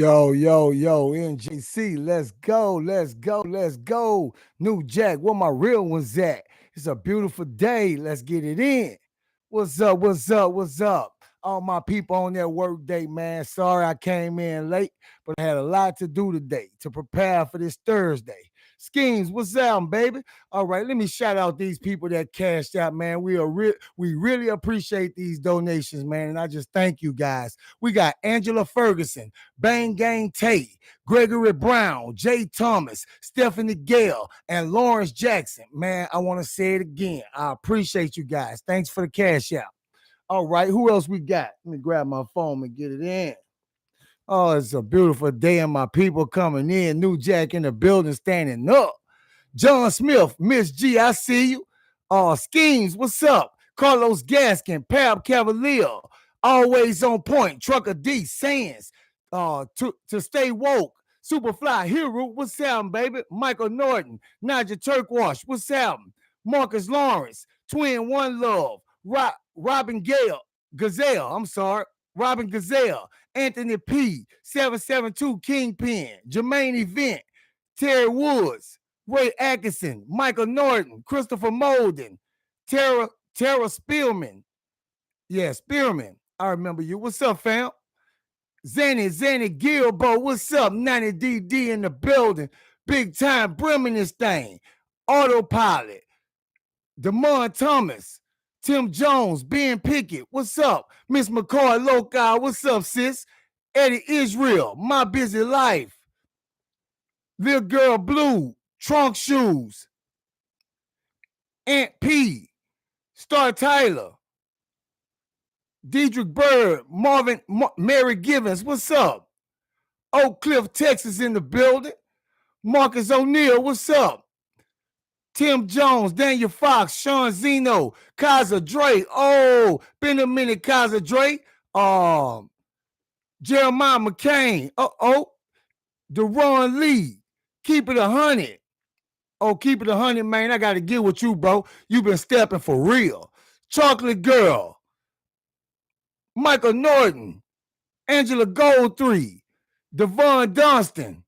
Yo, NJC, let's go. New Jack, where my real ones at? It's a beautiful day. Let's get it in. What's up? All my people on their work day, man. Sorry I came in late, but I had a lot to do today to prepare for this Thursday. Schemes, what's up, baby? All right, let me shout out these people that cashed out, man. We really appreciate these donations, man, and I just thank you guys. We got Angela Ferguson, Bang Gang Tate, Gregory Brown, Jay Thomas, Stephanie Gale, and Lawrence Jackson. Man, I want to say it again. I appreciate you guys. Thanks for the cash out. All right, who else we got? Let me grab my phone and get it in. Oh, it's a beautiful day and my people coming in. New Jack in the building standing up. John Smith, Miss G, I see you. Schemes, what's up? Carlos Gaskin, Pab Cavalier, always on point. Trucker D, Sands, to stay woke. Superfly Hero, what's happening, baby? Michael Norton, Nigel Turkwash, what's happening? Marcus Lawrence, Twin One Love, Robin Gazelle, Anthony P, 772 Kingpin, Jermaine Event, Terry Woods, Ray Atkinson, Michael Norton, Christopher Molden, Tara Spearman. Yeah, Spearman. I remember you. What's up, fam? Zanny Gilbo, what's up? 90DD in the building. Big time brimming this thing. Autopilot. Demond Thomas. Tim Jones, Ben Pickett, what's up? Miss McCoy Local, what's up, sis? Eddie Israel, My Busy Life. Little Girl Blue, Trunk Shoes. Aunt P, Star Tyler. Diedrich Bird, Mary Givens, what's up? Oak Cliff, Texas in the building. Marcus O'Neill, what's up? Tim Jones, Daniel Fox, Sean Zeno, Kaiser Dre. Oh, been a minute, Kaiser Dre. Jeremiah McCain. Deron Lee. Keep it 100. Oh, keep it 100, man. I got to get with you, bro. You been stepping for real. Chocolate Girl. Michael Norton. Angela Goldtree. Devon Dunstan.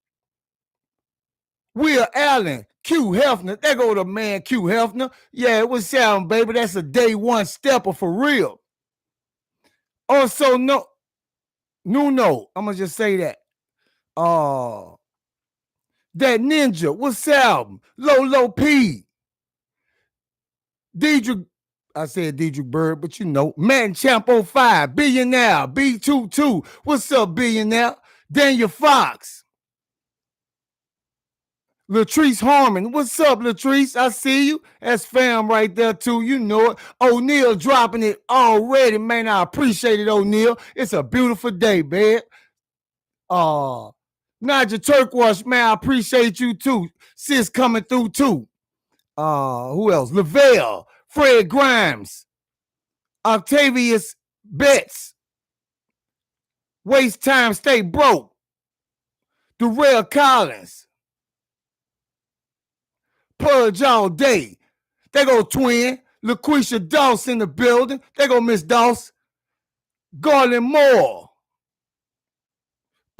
Will Allen. Q Hefner. There go the man Q Hefner. Yeah, what's happening, baby? That's a day one stepper for real. Also, Nuno. I'm going to just say that. That Ninja. What's happening? Lolo P. Diedrich. I said Diedrich Bird, but you know. Madden Champ 05. Billionaire. B22. What's up, Billionaire? Daniel Fox. Latrice Harmon. What's up, Latrice? I see you. That's fam right there, too. You know it. O'Neal dropping it already, man. I appreciate it, O'Neal. It's a beautiful day, babe. Nigel Turkwash, man, I appreciate you, too. Sis coming through, too. Who else? Lavelle. Fred Grimes. Octavius Betts. Waste Time, Stay Broke. Darrell Collins. Purge all day. They go Twin. LaQuisha Doss in the building. They go Miss Doss. Garland Moore.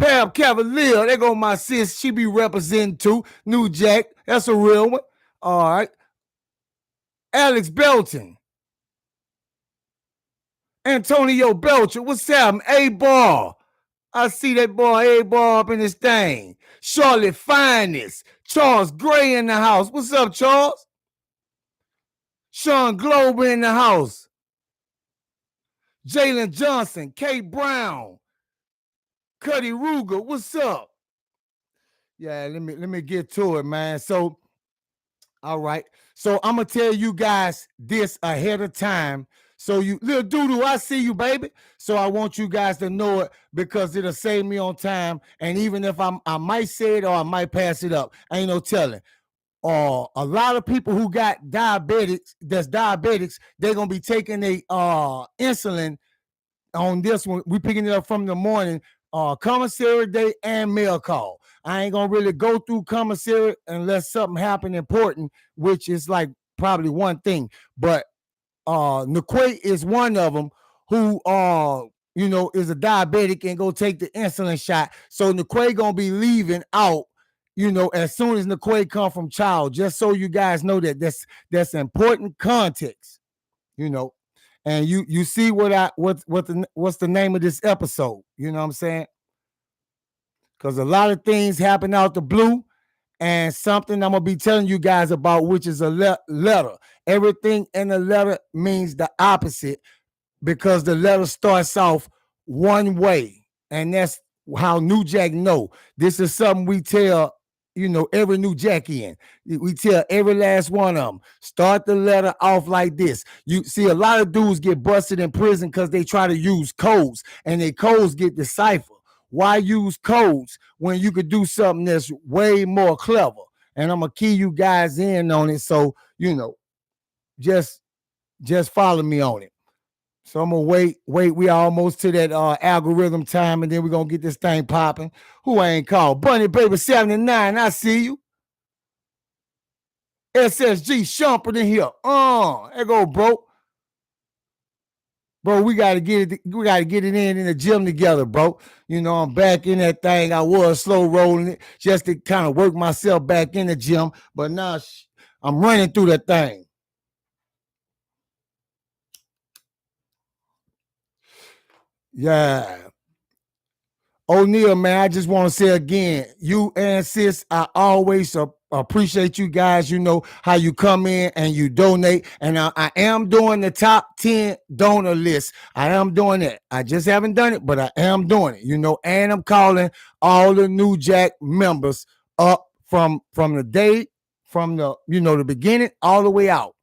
Pab Cavalier. They go my sis. She be representing too. New Jack. That's a real one. All right. Alex Belton. Antonio Belcher. What's happening? A-Ball. I see that boy A-Ball up in this thing. Charlotte Finest. Charles Gray in the house. What's up, Charles? Sean Glover in the house. Jalen Johnson. Kate Brown. Cuddy Ruger. What's up? Yeah, let me get to it, man. So, all right. So I'm gonna tell you guys this ahead of time. So you, little doodoo, I see you, baby. So I want you guys to know it because it'll save me on time. And even if I might say it or I might pass it up, ain't no telling. A lot of people who got diabetics, they're gonna be taking their insulin on this one. We picking it up from the morning. Commissary day and mail call. I ain't gonna really go through commissary unless something happened important, which is like probably one thing. But Niquay is one of them who is a diabetic and go take the insulin shot. So Niquay gonna be leaving out, as soon as Niquay come from child, just so you guys know that that's important context, And you see what's the name of this episode, you know what I'm saying? Because a lot of things happen out the blue, and something I'm gonna be telling you guys about, which is a letter. Everything in the letter means the opposite, because the letter starts off one way, and that's how New Jack know. This is something we tell, every New Jack in. We tell every last one of them, start the letter off like this. You see, a lot of dudes get busted in prison because they try to use codes, and their codes get deciphered. Why use codes when you could do something that's way more clever? And I'm gonna key you guys in on it, so just follow me on it. So I'm gonna wait. We almost to that algorithm time, and then we're gonna get this thing popping. Who I ain't called? Bunny Baby 79. I see you. SSG Shumpert in here. There go, bro. Bro, we gotta get it. We gotta get it in the gym together, bro. I'm back in that thing. I was slow rolling it just to kind of work myself back in the gym, but now I'm running through that thing. Yeah. O'Neal, man, I just want to say again, you and sis, I always appreciate you guys. How you come in and you donate. And I am doing the top 10 donor list. I am doing it. I just haven't done it, but I am doing it, and I'm calling all the New Jack members up from the day, from the beginning all the way out,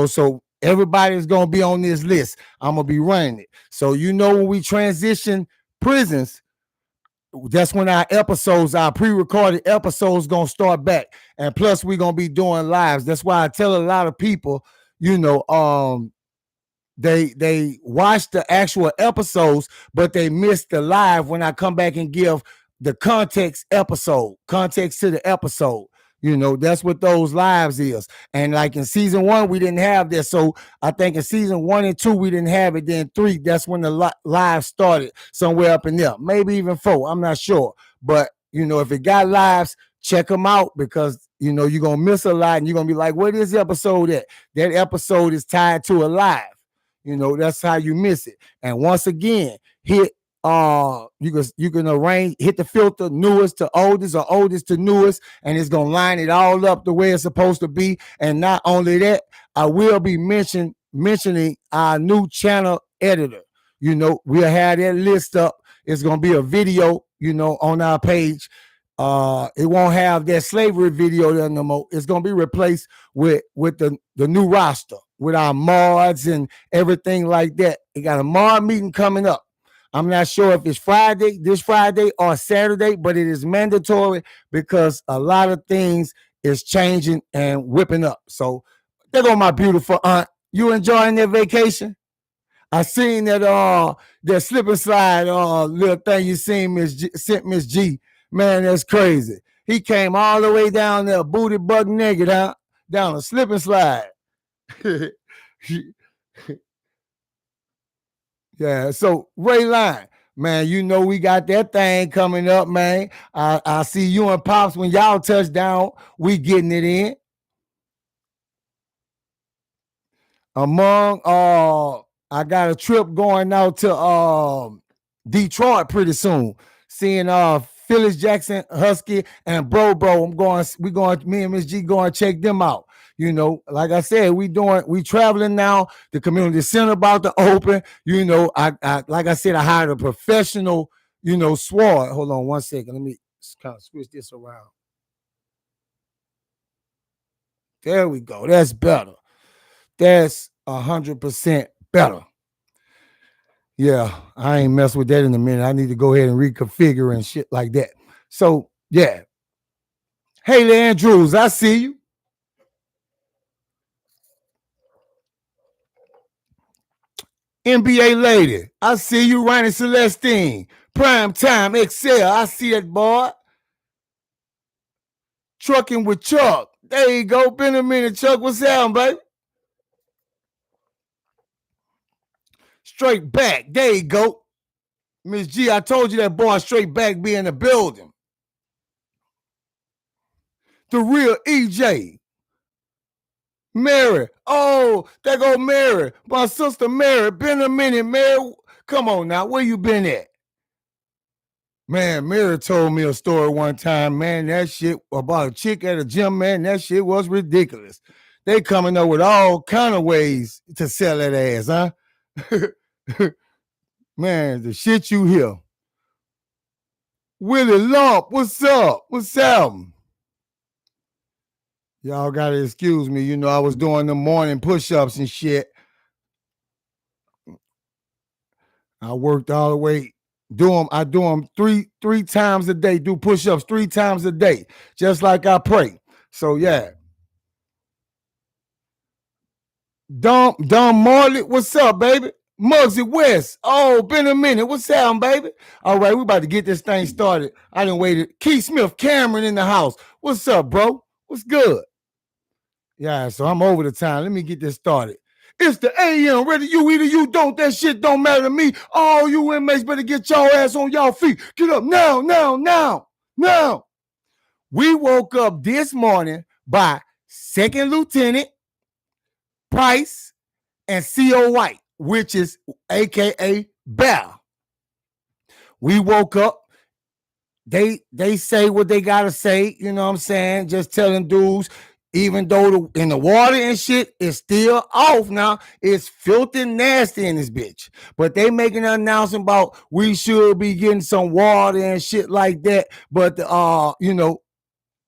so everybody's going to be on this list. I'm going to be running it. So, when we transition prisons, that's when our pre-recorded episodes gonna start back, and plus we're gonna be doing lives. That's why I tell a lot of people, they watch the actual episodes, but they miss the live when I come back and give the context to the episode. That's what those lives is. And like in season 1, we didn't have that. So I think in season 1 and 2, we didn't have it. Then 3, that's when the live started, somewhere up in there. Maybe even 4, I'm not sure. But, if it got lives, check them out, because, you're going to miss a lot, and you're going to be like, where is the episode at? That episode is tied to a live. That's how you miss it. And once again, hit you can arrange, hit the filter, newest to oldest or oldest to newest, and it's gonna line it all up the way it's supposed to be. And not only that, I will be mentioning our new channel editor. We'll have that list up. It's gonna be a video, on our page. It won't have that slavery video there no more. It's gonna be replaced with the new roster, with our mods and everything like that. It got a mod meeting coming up. I'm not sure if it's this Friday or Saturday, but it is mandatory because a lot of things is changing and whipping up. So there go my beautiful aunt. You enjoying that vacation? I seen that slip and slide little thing you sent Miss G. Man, that's crazy. He came all the way down there, booty buck naked, huh? Down a slip and slide. Yeah, so Ray Line, man, we got that thing coming up, man. I see you and Pops, when y'all touch down, we getting it in. I got a trip going out to Detroit pretty soon. Seeing Phyllis Jackson, Husky, and Bro. Me and Miss G going to check them out. Like I said, we traveling now. The community center about to open. I like I said, I hired a professional, sword. Hold on one second. Let me kind of switch this around. There we go. That's better. That's 100% better. Yeah, I ain't mess with that in a minute. I need to go ahead and reconfigure and shit like that. So, yeah. Haley Andrews, I see you. NBA lady, I see you. Ronnie Celestine, Prime Time Excel, I see that boy. Trucking with Chuck. There you go. Been a minute, Chuck. What's up, baby? Straight back. There you go. Miss G, I told you that boy straight back be in the building. The real EJ. Mary. Oh, there go Mary. My sister Mary. Been a minute, Mary. Come on now. Where you been at? Man, Mary told me a story one time, man. That shit about a chick at a gym, man. That shit was ridiculous. They coming up with all kind of ways to sell that ass, huh? Man, the shit you hear. Willie Lump, what's up? What's up? Y'all gotta excuse me. You know, I was doing the morning push-ups and shit. I worked all the way. I do them three times a day. Do push-ups 3 times a day, just like I pray. So yeah. Dom Marley, what's up, baby? Muggsy West. Oh, been a minute. What's up, baby? All right, we about to get this thing started. I done waited. Keith Smith Cameron in the house. What's up, bro? What's good? Yeah, so I'm over the time. Let me get this started. It's the AM, whether you eat or you don't, that shit don't matter to me. All you inmates better get your ass on y'all feet. Get up now. We woke up this morning by Second Lieutenant Price and C.O. White, which is AKA Bear. We woke up. They say what they gotta say, you know what I'm saying? Just telling dudes, even though in the water and shit is still off now, it's filthy nasty in this bitch. But they making an announcement about we should be getting some water and shit like that. But you know,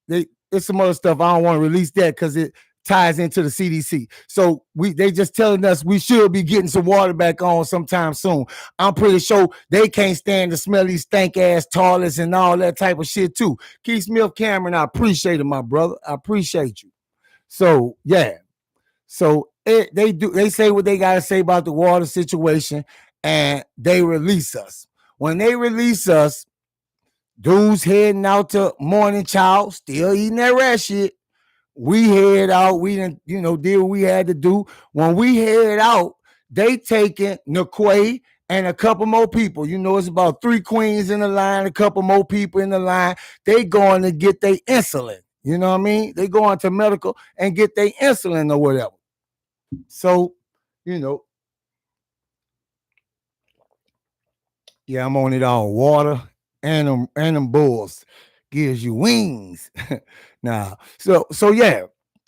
it's some other stuff. I don't want to release that because it ties into the CDC. So they just telling us we should be getting some water back on sometime soon. I'm pretty sure they can't stand the smelly stank ass toilets and all that type of shit too. Keith Smith Cameron, I appreciate it, my brother. I appreciate you. So yeah. So they say what they gotta say about the water situation, and they release us. When they release us, dudes heading out to Morning Child, still eating that rat shit. We head out. We didn't, did what we had to do. When we head out, they taking Naquay and a couple more people. It's about 3 queens in the line, a couple more people in the line. They going to get their insulin. You know what I mean? They go into medical and get their insulin or whatever. So, yeah, I'm on it all. Water and them bulls gives you wings. Nah. So yeah,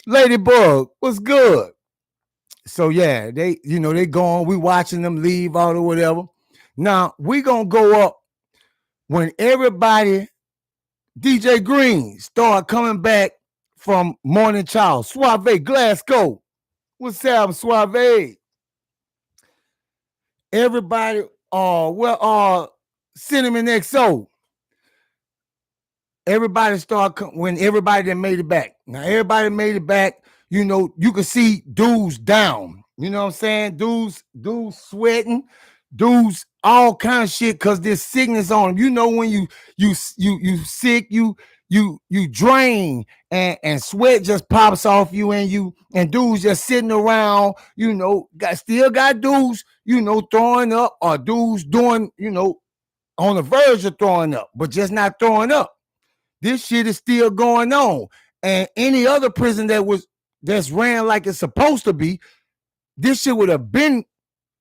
Ladybug, what's good? So yeah, they going, we watching them leave out or whatever. Now we gonna go up when everybody, DJ Green, start coming back from Morning Child. Suave Glasgow. What's up, Suave? Everybody, Cinnamon XO. Everybody when everybody that made it back. Now everybody made it back. You can see dudes down. You know what I'm saying? Dudes sweating, dudes all kind of shit because there's sickness on them. When you sick, you drain and sweat just pops off you and dudes just sitting around. Still got dudes throwing up, or dudes doing on the verge of throwing up, but just not throwing up. This shit is still going on. And any other prison that's ran like it's supposed to be, this shit would have been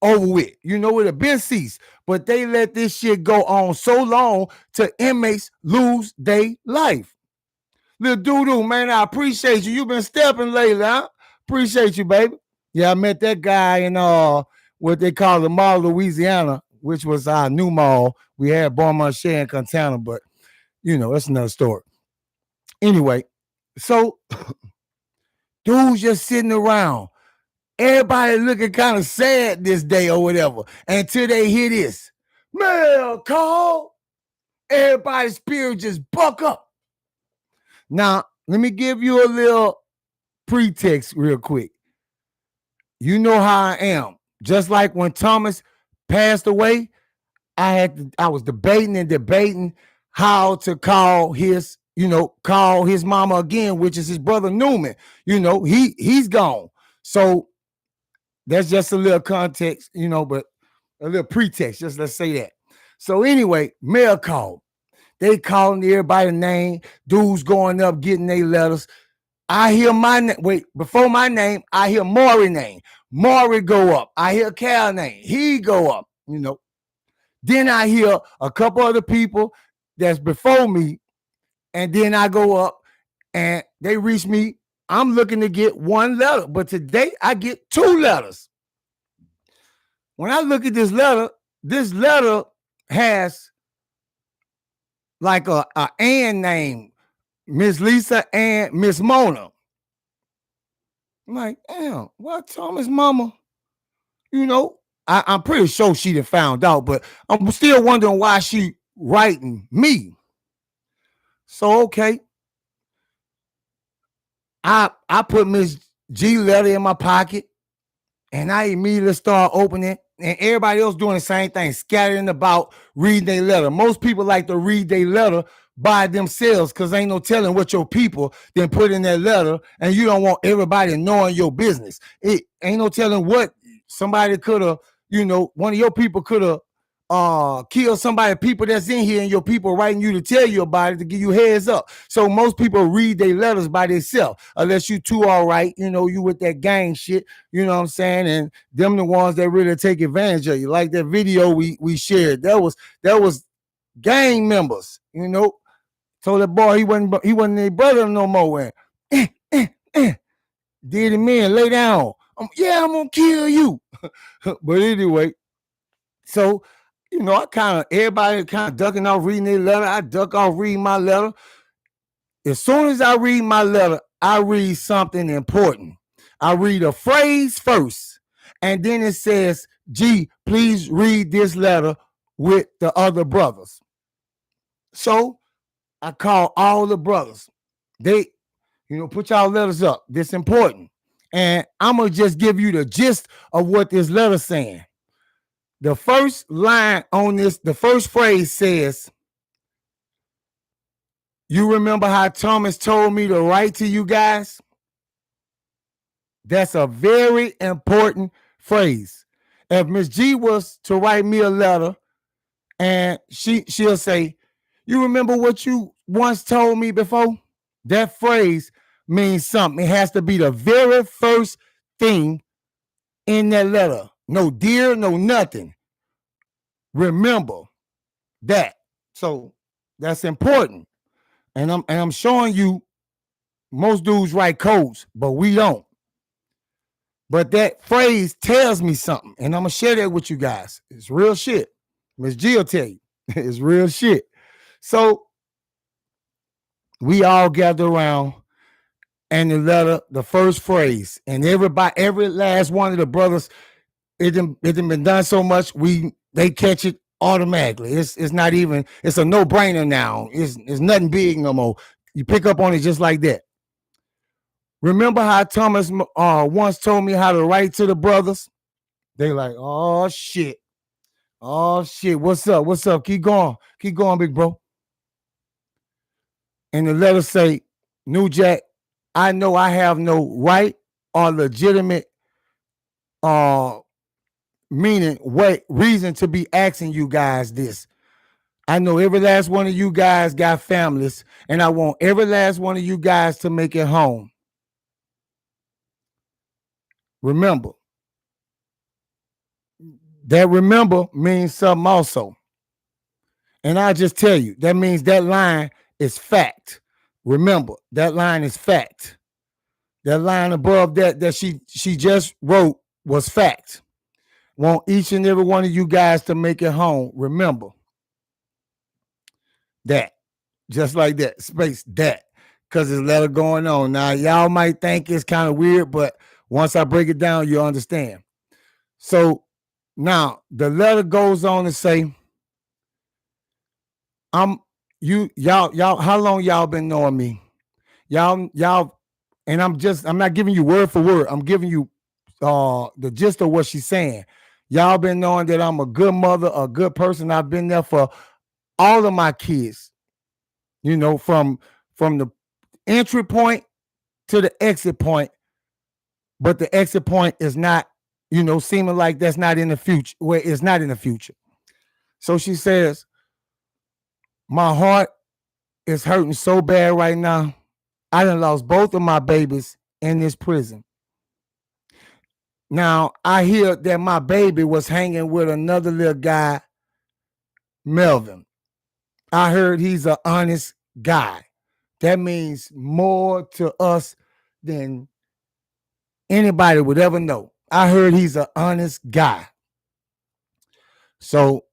over with. It would have been ceased. But they let this shit go on so long till inmates lose their life. Little doo-doo, man, I appreciate you. You've been stepping lately, huh? Appreciate you, baby. Yeah, I met that guy in what they call the Mall, Louisiana, which was our new mall. We had Bon Marché and Contana, but that's another story. Anyway, so dudes just sitting around. Everybody looking kind of sad this day or whatever until they hear this. Mail call. Everybody's spirit just buck up. Now, let me give you a little pretext real quick. You know how I am. Just like when Thomas passed away, I was debating how to call his mama again, which is his brother Newman. He's gone. So that's just a little context, but a little pretext. Just let's say that. So anyway, mail call. They calling everybody name. Dudes going up getting their letters. I hear my name. Wait, before my name, I hear Maury name. Maury go up. I hear Cal name. He go up. Then I hear a couple other people that's before me, and then I go up and they reach me. I'm looking to get one letter, but today I get two letters. When I look at this letter has like a Ann name, Miss Lisa and Miss Mona. I'm like, damn, what Thomas mama? I'm pretty sure she done found out, but I'm still wondering why she writing me. So okay. I put Miss G letter in my pocket and I immediately start opening, and everybody else doing the same thing, scattering about, reading their letter. Most people like to read their letter by themselves because ain't no telling what your people then put in that letter, and you don't want everybody knowing your business. It ain't no telling what somebody could have, one of your people could have kill somebody, people that's in here, and your people writing you to tell you about it, to give you heads up. So most people read their letters by themselves, unless you two all right, you with that gang shit, you know what I'm saying? And them the ones that really take advantage of you. Like that video we shared, that was gang members, So that boy, he wasn't their brother no more. Did him in, lay down. I'm gonna kill you. But anyway, so everybody kind of ducking off reading their letter. I duck off reading my letter. As soon as I read my letter, I read something important. I read a phrase first, and then it says, "G, please read this letter with the other brothers." So I call all the brothers. They, put y'all letters up. This important. And I'm going to just give you the gist of what this letter's saying. The first line on this, the first phrase says, "You remember how Thomas told me to write to you guys?" That's a very important phrase. If Miss G was to write me a letter and she'll say, "You remember what you once told me before?" That phrase means something. It has to be the very first thing in that letter. No dear, no nothing. Remember that. So that's important. And I'm showing you, most dudes write codes, but we don't. But that phrase tells me something, and I'm gonna share that with you guys. It's real shit. Miss G will tell you. It's real shit. So we all gather around, and the letter, the first phrase, and every last one of the brothers, it done been done so much, they catch it automatically. It's not even, it's a no-brainer now. It's nothing big no more. You pick up on it just like that. Remember how Thomas once told me how to write to the brothers? They like, oh shit. Oh shit. What's up? What's up? Keep going, big bro. And the letter say, "New Jack, I know I have no right or legitimate reason to be asking you guys this. I know every last one of you guys got families, and I want every last one of you guys to make it home. Remember." That remember means something also. And I'll just tell you, that means that line is fact. Remember, that line is fact. That line above that she just wrote was fact. Want each and every one of you guys to make it home. Remember that. Just like that. Space that. Because there's a letter going on. Now, y'all might think it's kind of weird, but once I break it down, you'll understand. So now the letter goes on to say, y'all, how long y'all been knowing me? Y'all, and I'm not giving you word for word. I'm giving you the gist of what she's saying. Y'all been knowing that I'm a good mother, a good person. I've been there for all of my kids, from the entry point to the exit point. But the exit point is not, seeming like that's not in the future, where it's not in the future. So she says, my heart is hurting so bad right now. I done lost both of my babies in this prison. Now, I hear that my baby was hanging with another little guy, Melvin. I heard he's an honest guy. That means more to us than anybody would ever know. I heard he's an honest guy. So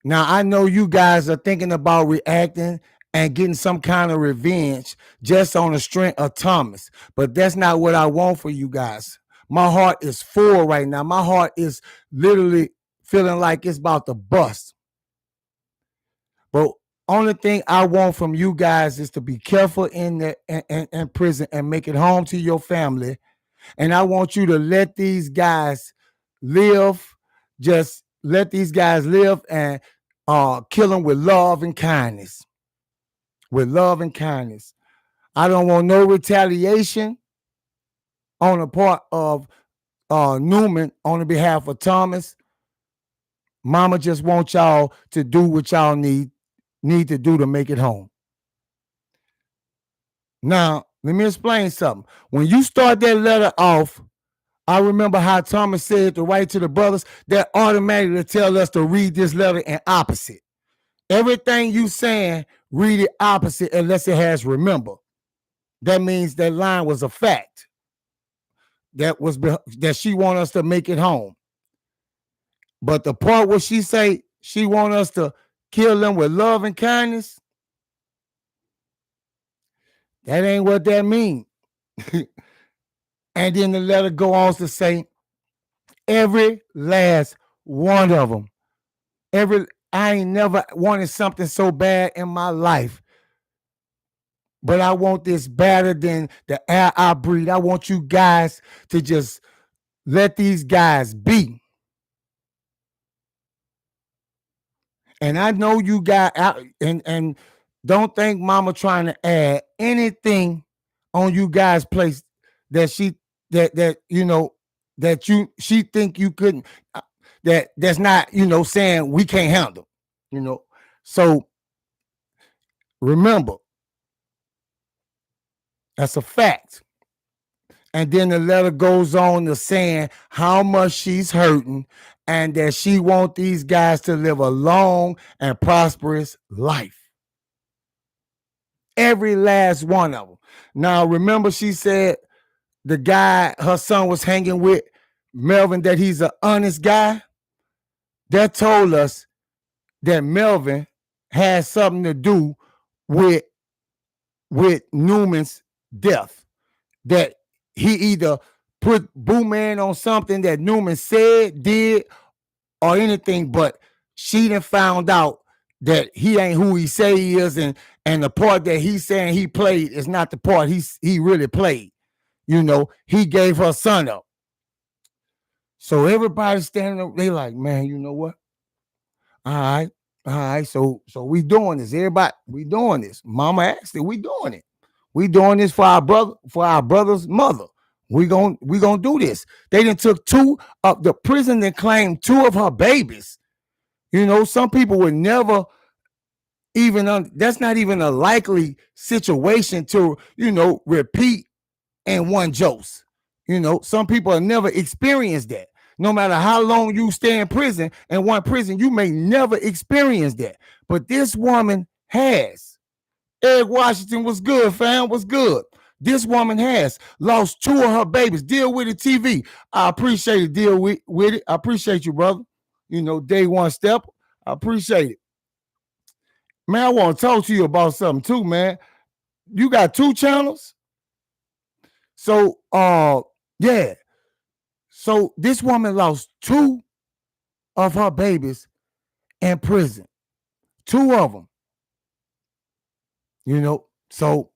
now I know you guys are thinking about reacting and getting some kind of revenge just on the strength of Thomas, but that's not what I want for you guys. My heart is full right now. My heart is literally feeling like it's about to bust. But only thing I want from you guys is to be careful in prison and make it home to your family. And I want you to let these guys live. Just let these guys live and kill them with love and kindness. With love and kindness. I don't want no retaliation on the part of Newman on the behalf of Thomas. Mama just wants y'all to do what y'all need to do to make it home. Now, let me explain something. When you start that letter off, I remember how Thomas said to write to the brothers, that automatically tell us to read this letter in opposite. Everything you saying, read it opposite unless it has remember. That means that line was a fact. That she want us to make it home. But the part where she say she want us to kill them with love and kindness, that ain't what that mean. And then the letter go on to say, every last one of them. I ain't never wanted something so bad in my life. But I want this better than the air I breathe. I want you guys to just let these guys be. And I know you got out and don't think mama trying to add anything on you guys' place that she think you couldn't, that's not, saying we can't handle, So remember, that's a fact. And then the letter goes on to saying how much she's hurting and that she wants these guys to live a long and prosperous life. Every last one of them. Now, remember she said the guy her son was hanging with, Melvin, that he's an honest guy? That told us that Melvin had something to do with Newman's death. That he either put Boo Man on something that Newman said, did, or anything, but she done found out that he ain't who he say he is, and the part that he's saying he played is not the part he really played. He gave her son up. So everybody standing up, they like, man, you know what? All right. So we doing this. Everybody, we doing this. Mama asked it, we doing it. We doing this for our brother's mother. We gonna do this. They done took two of the prison that claimed two of her babies. Some people would never even that's not even a likely situation to repeat in one dose. Some people have never experienced that. No matter how long you stay in prison, in one prison, you may never experience that. But this woman has. Eric Washington was good, fam. Was good. This woman has lost two of her babies. Deal with it, TV. I appreciate it. Deal with it. I appreciate you, brother. Day one step. I appreciate it. Man, I want to talk to you about something too, man. You got two channels? So, yeah. So this woman lost two of her babies in prison. Two of them. So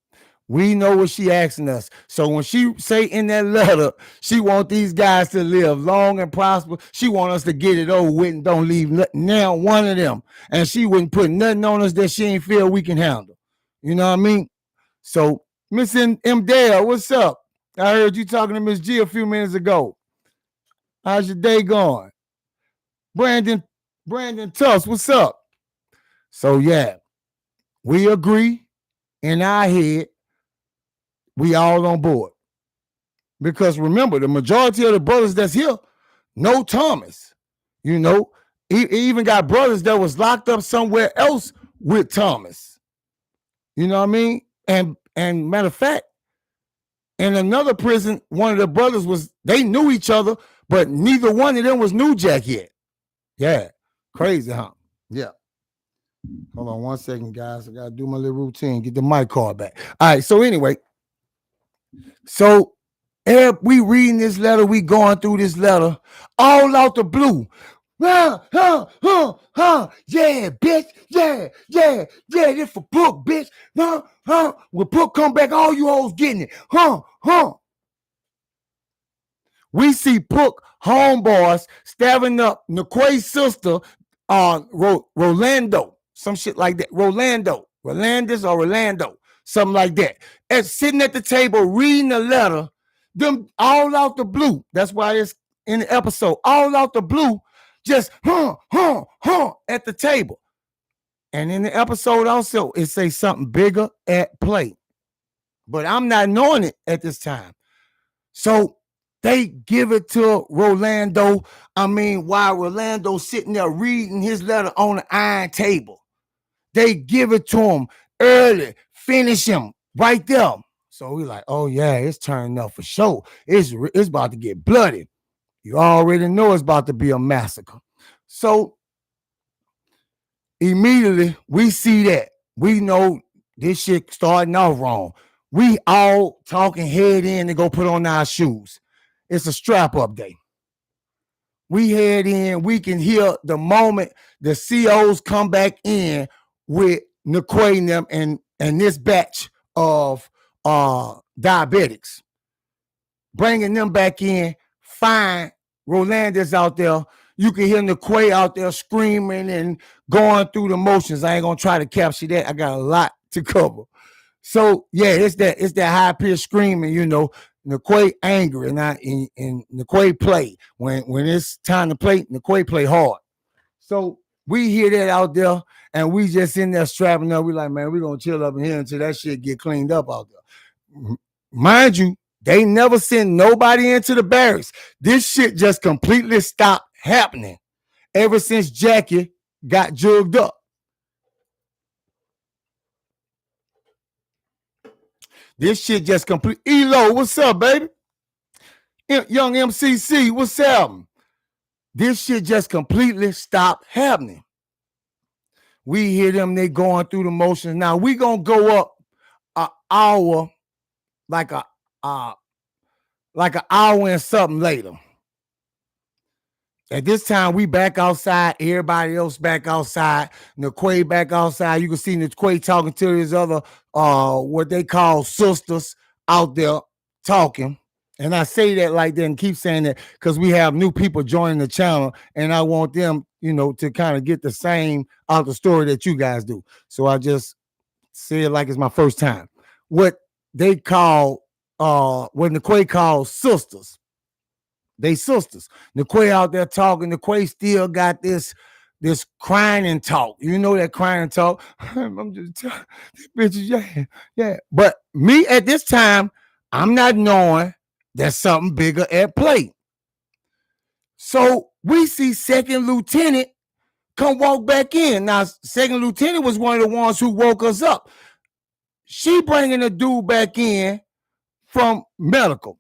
we know what she asking us. So when she say in that letter, she want these guys to live long and prosper. She want us to get it over with and don't leave now one of them. And she wouldn't put nothing on us that she ain't feel we can handle. You know what I mean? So Miss M. Dale, what's up? I heard you talking to Miss G a few minutes ago. How's your day going? Brandon Brandon Tuss, what's up? So yeah, we agree in our head, we all on board. Because remember, the majority of the brothers that's here know Thomas. You know, he even got brothers that was locked up somewhere else with Thomas. You know what I mean? And matter of fact, in another prison, one of the brothers they knew each other, but neither one of them was New Jack yet. Yeah. Crazy, huh? Yeah. Hold on 1 second, guys. I gotta do my little routine, get the mic card back. All right, so anyway, so if we reading this letter, we going through this letter, all out the blue. Yeah, bitch. Yeah, this for Book, bitch. When Book come back, all you hoes getting it. We see Book homeboys stabbing up Naqua's sister, Rolando, some shit like that. Rolandis or Rolando, something like that. And sitting at the table reading the letter, them all out the blue. That's why it's in the episode, all out the blue, just at the table. And in the episode also, it says something bigger at play. But I'm not knowing it at this time. So they give it to Rolando. I mean, while Rolando's sitting there reading his letter on the iron table, they give it to him early, finish him right there. So we like, oh yeah, it's turning up for sure. It's about to get bloody. You already know it's about to be a massacre. So immediately we see that. We know this shit starting off wrong. We all talking head in to go put on our shoes. It's a strap up day. We head in, we can hear the moment the COs come back in with Naquay and them and this batch of diabetics. Bringing them back in, find Rolandis out there. You can hear Naquay out there screaming and going through the motions. I ain't gonna try to capture that. I got a lot to cover. So yeah, it's that high pitched screaming, you know. Naquay angry and Naquay play. When it's time to play, Naquay play hard. So we hear that out there and we just in there strapping up. We like, man, we gonna chill up in here until that shit get cleaned up out there. Mind you, they never send nobody into the barracks. This shit just completely stopped happening ever since Jackie got jugged up. This shit just complete. Elo, what's up, baby? Young MCC, what's up? This shit just completely stopped happening. We hear them, they going through the motions. Now we gonna go up an hour, like an hour and something later. At this time, we back outside. Everybody else back outside. Naquay back outside. You can see Naquay talking to his other, what they call sisters out there talking. And I say that like that and keep saying that because we have new people joining the channel, and I want them, you know, to kind of get the same out the story that you guys do. So I just say it like it's my first time. What they call, what Naquay calls sisters. They sisters. Naquay out there talking. Naquay still got this crying and talk. You know that crying and talk. I'm just bitches, yeah. But me at this time, I'm not knowing there's something bigger at play. So we see Second Lieutenant come walk back in. Now, Second Lieutenant was one of the ones who woke us up. She bringing a dude back in from medical.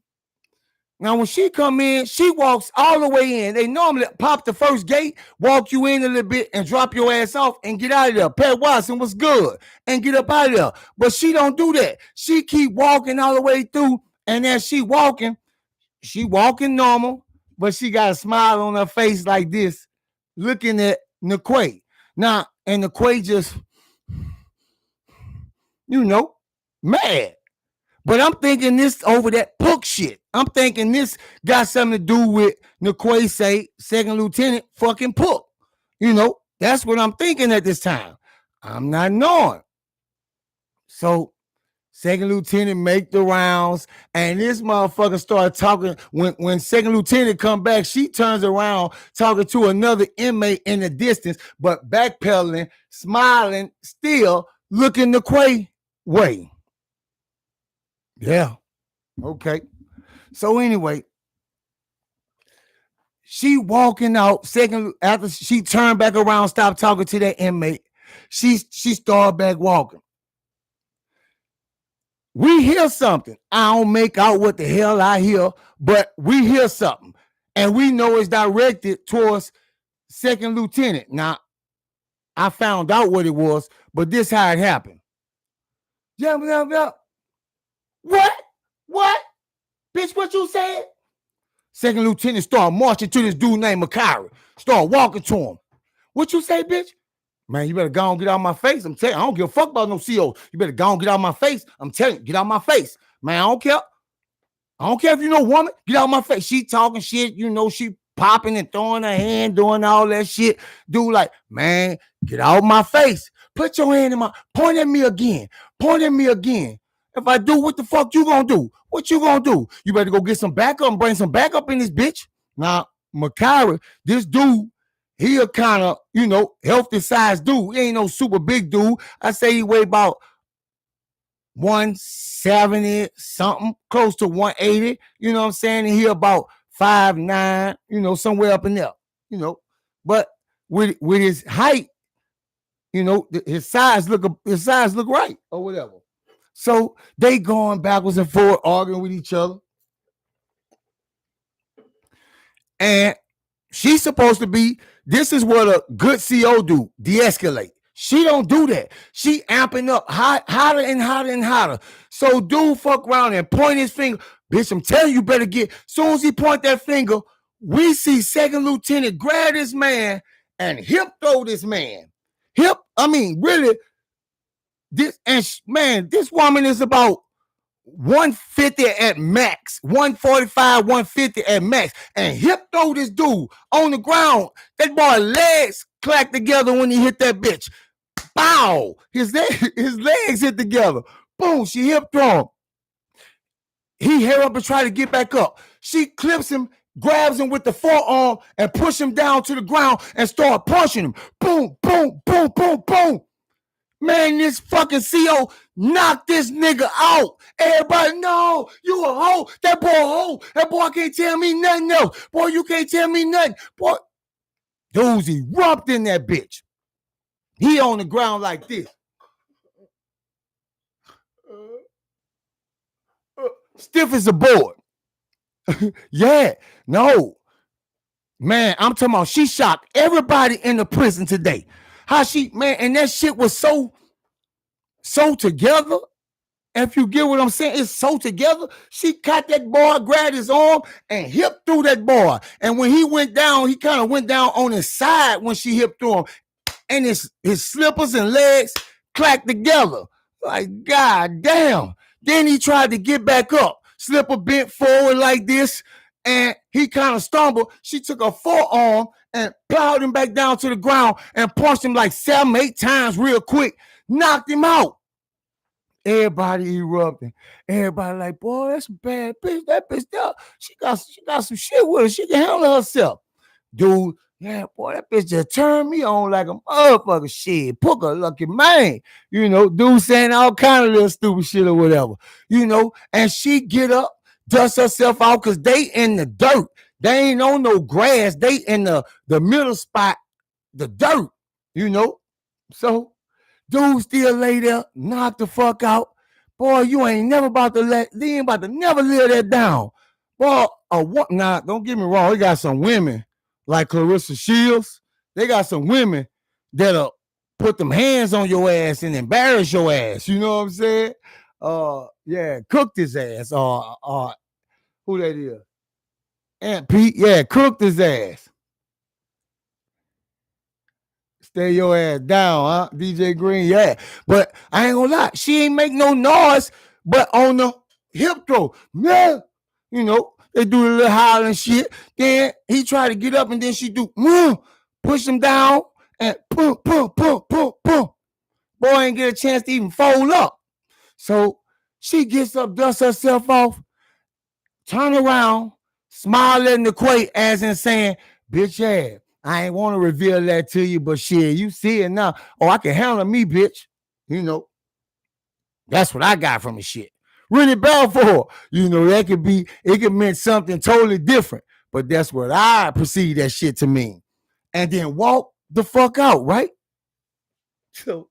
Now, when she come in, she walks all the way in. They normally pop the first gate, walk you in a little bit, and drop your ass off and get out of there. Pat Watson was good and get up out of there. But she don't do that. She keep walking all the way through, and as she walking normal, but she got a smile on her face like this, looking at Naquay. Now, and Naquay just, you know, mad. But I'm thinking this over that Pook shit. I'm thinking this got something to do with Naquay say Second Lieutenant fucking Pook. You know, that's what I'm thinking at this time. I'm not knowing. So Second lieutenant make the rounds, and this motherfucker started talking. When second lieutenant come back, she turns around talking to another inmate in the distance, but backpedaling, smiling, still looking the Quay way. Yeah. Okay. So anyway, she walking out second after she turned back around, stopped talking to that inmate. She started back walking. We hear something. I don't make out what the hell I hear, but we hear something. And we know it's directed towards second lieutenant. Now, I found out what it was, but this how it happened. Yeah. What? Bitch, what you said? Second lieutenant started marching to this dude named Makari. Start walking to him. What you say, bitch? Man, you better go and get out of my face. I'm telling you, I don't give a fuck about no CO. You better go and get out of my face. I'm telling you, get out of my face. Man, I don't care. I don't care if you know woman. Get out of my face. She talking shit. You know, she popping and throwing her hand, doing all that shit. Dude like, man, get out of my face. Put your hand in my, point at me again. Point at me again. If I do, what the fuck you gonna do? What you gonna do? You better go get some backup and bring some backup in this bitch. Now, Makari, this dude, he a kind of, you know, healthy sized dude. He ain't no super big dude. I say he weigh about 170 something, close to 180. You know what I'm saying? And he about 5'9", you know, somewhere up in there. You know, but with his height, you know, his size look right or whatever. So they going backwards and forward, arguing with each other. And she's supposed to be, this is what a good CO do, de-escalate. She don't do that. She amping up hotter and hotter and hotter. So dude fuck around and point his finger. Bitch, I'm telling you better get. Soon as he point that finger, we see second lieutenant grab this man and hip throw this man. Really, this, and man, this woman is about 150 at max, 145, 150 at max, and hip throw this dude on the ground. That boy legs clacked together when he hit that bitch. Bow! His legs hit together. Boom! She hip throw him. He hair up and try to get back up. She clips him, grabs him with the forearm, and push him down to the ground and start punching him. Boom! Boom! Boom! Boom! Boom! Man, this fucking CO knocked this nigga out. Everybody, no, you a hoe. That boy a hoe. That boy can't tell me nothing else. Boy, you can't tell me nothing. Boy, dudes erupt in that bitch. He on the ground like this. Stiff as a board. Yeah, no. Man, I'm talking about she shocked everybody in the prison today. How she, man, and that shit was so together. If you get what I'm saying, it's so together. She caught that boy, grabbed his arm, and hip through that boy. And when he went down, he kind of went down on his side when she hip through him. And his slippers and legs clacked together. Like, God damn. Then he tried to get back up. Slipper bent forward like this, and he kind of stumbled. She took her forearm and plowed him back down to the ground and punched him like 7, 8 times real quick. Knocked him out. Everybody erupting. Everybody like, boy, that's a bad bitch. That bitch there, she got some shit with her. She can handle herself. Dude, yeah, boy, that bitch just turned me on like a motherfucker. Shit, Pook a lucky man. You know, dude saying all kind of little stupid shit or whatever. You know, and she get up, dust herself out because they in the dirt. They ain't on no grass. They in the middle spot, the dirt, you know. So dude still lay there, knock the fuck out. Boy, you ain't never about to they ain't about to never live that down. Boy, nah, don't get me wrong. They got some women like Clarissa Shields. They got some women that'll put them hands on your ass and embarrass your ass. You know what I'm saying? Yeah, cooked his ass. Who that is? Aunt Pete, yeah, cooked his ass. Stay your ass down, huh? DJ Green, yeah. But I ain't gonna lie, she ain't make no noise, but on the hip throw, yeah, you know, they do the little hollering shit. Then he tried to get up and then she do, push him down and boom. Boy ain't get a chance to even fold up. So She gets up, dusts herself off, turn around, smile at Niquay as in saying, bitch ass, I ain't want to reveal that to you, but shit, you see it now. Oh, I can handle me, bitch. You know, that's what I got from the shit. Really bad for her. You know, that could be, it could mean something totally different. But that's what I perceive that shit to mean. And then walk the fuck out, right? So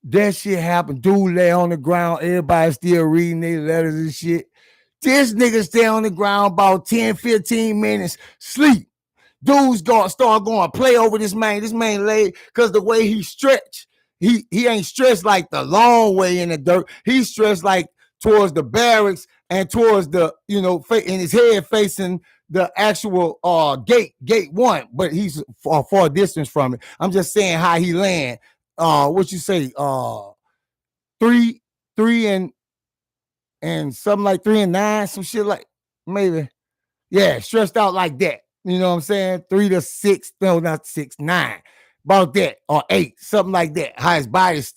that shit happened. Dude lay on the ground. Everybody still reading their letters and shit. This nigga stay on the ground about 10, 15 minutes, sleep. Dudes start going play over this man. This man laid because the way he stretched, he ain't stretched like the long way in the dirt. He stretched like towards the barracks and towards the, you know, in his head facing the actual gate 1, but he's far distance from it. I'm just saying how he land. What you say? 3 and something like 3 and 9, some shit like maybe. Yeah, stretched out like that. You know what I'm saying? 3 to 6, no, not 6, 9. About that, or 8, something like that. How his body's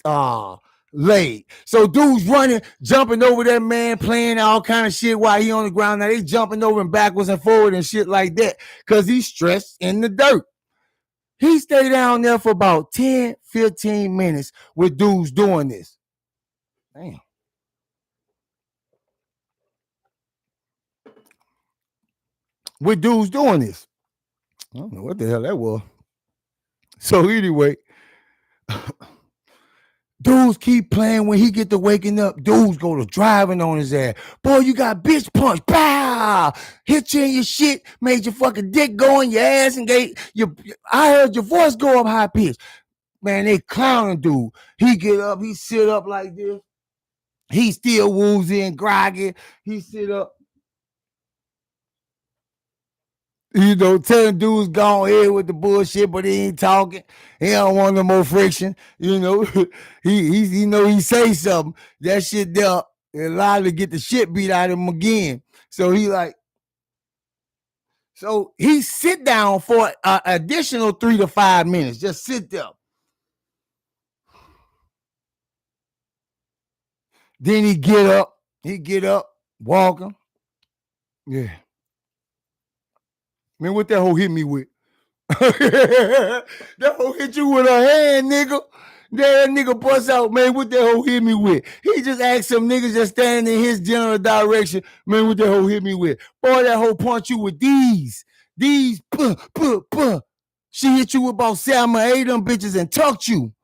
laid. So dudes running, jumping over that man, playing all kind of shit while he on the ground. Now they jumping over and backwards and forward and shit like that because he's stressed in the dirt. He stayed down there for about 10, 15 minutes with dudes doing this. Damn. With dudes doing this. I don't know what the hell that was. So anyway, dudes keep playing. When he get to waking up, dudes go to driving on his ass. Boy, you got bitch punch. Pow! Hit you in your shit, made your fucking dick go in your ass and I heard your voice go up high pitch. Man, they clowning dude. He get up, he sit up like this. He still woozy and groggy. He sit up. You know, telling dudes go ahead with the bullshit, but he ain't talking. He don't want no more friction. You know, he say something. That shit there allowed to get the shit beat out of him again. So he sit down for an additional 3 to 5 minutes. Just sit there. Then he get up, walking. Yeah. Man, what that hoe hit me with? That hoe hit you with a hand, nigga. That nigga bust out, man, what that hoe hit me with? He just asked some niggas just standing in his general direction, man, what that hoe hit me with? Boy, that hoe punch you with these, She hit you with about 7 or 8 of them bitches and tucked you.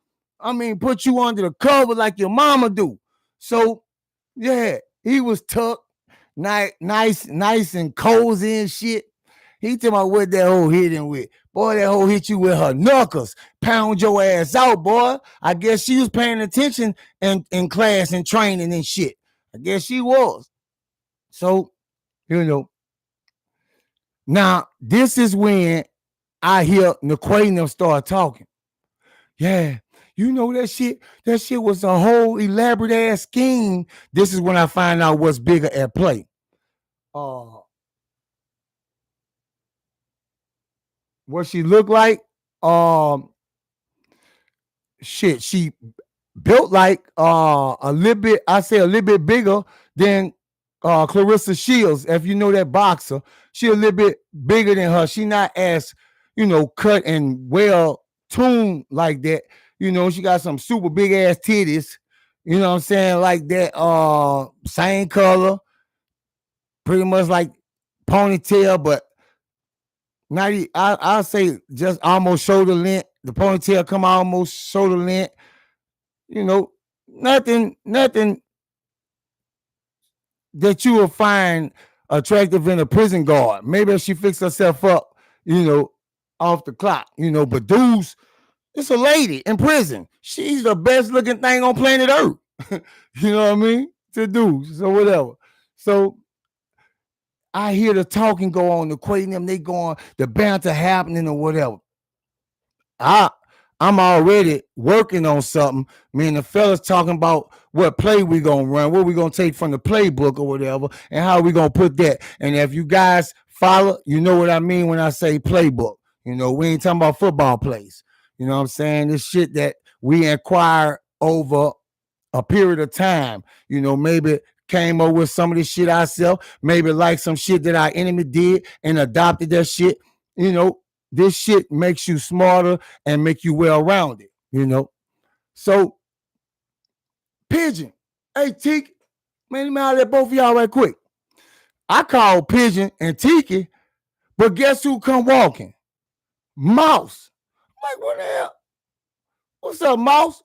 I mean, put you under the cover like your mama do. So, yeah, he was tucked, nice and cozy and shit. He tell me what that hoe hit him with. Boy, that hoe hit you with her knuckles. Pound your ass out, boy. I guess she was paying attention in class and training and shit. I guess she was. So, you know. Now, this is when I hear Niquay and them start talking. Yeah, you know that shit was a whole elaborate ass scheme. This is when I find out what's bigger at play. What she looked like, she built like a little bit bigger than Clarissa Shields. If you know that boxer, she a little bit bigger than her. She not as, you know, cut and well tuned like that. You know, she got some super big ass titties. You know what I'm saying? Like that, same color, pretty much like ponytail, but not. I'll say just almost shoulder length. The ponytail come almost shoulder length. You know, nothing that you will find attractive in a prison guard. Maybe if she fixed herself up, you know, off the clock, you know, but dudes, it's a lady in prison. She's the best looking thing on planet Earth. You know what I mean? To dudes, so whatever. So I hear the talking go on, the equating them, they going, the banter happening or whatever. I'm already working on something. Me and the fellas talking about what play we gonna run, what we gonna take from the playbook or whatever, and how we gonna put that. And if you guys follow, you know what I mean when I say playbook. You know, we ain't talking about football plays. You know what I'm saying? This shit that we inquire over a period of time. Maybe came up with some of this shit ourselves, maybe like some shit that our enemy did and adopted that shit. This shit makes you smarter and make you well-rounded, So, Pigeon, hey, Tiki, man, let me holler at both of y'all right quick. I call Pigeon and Tiki, but guess who come walking? Mouse. I'm like, what the hell? What's up, Mouse?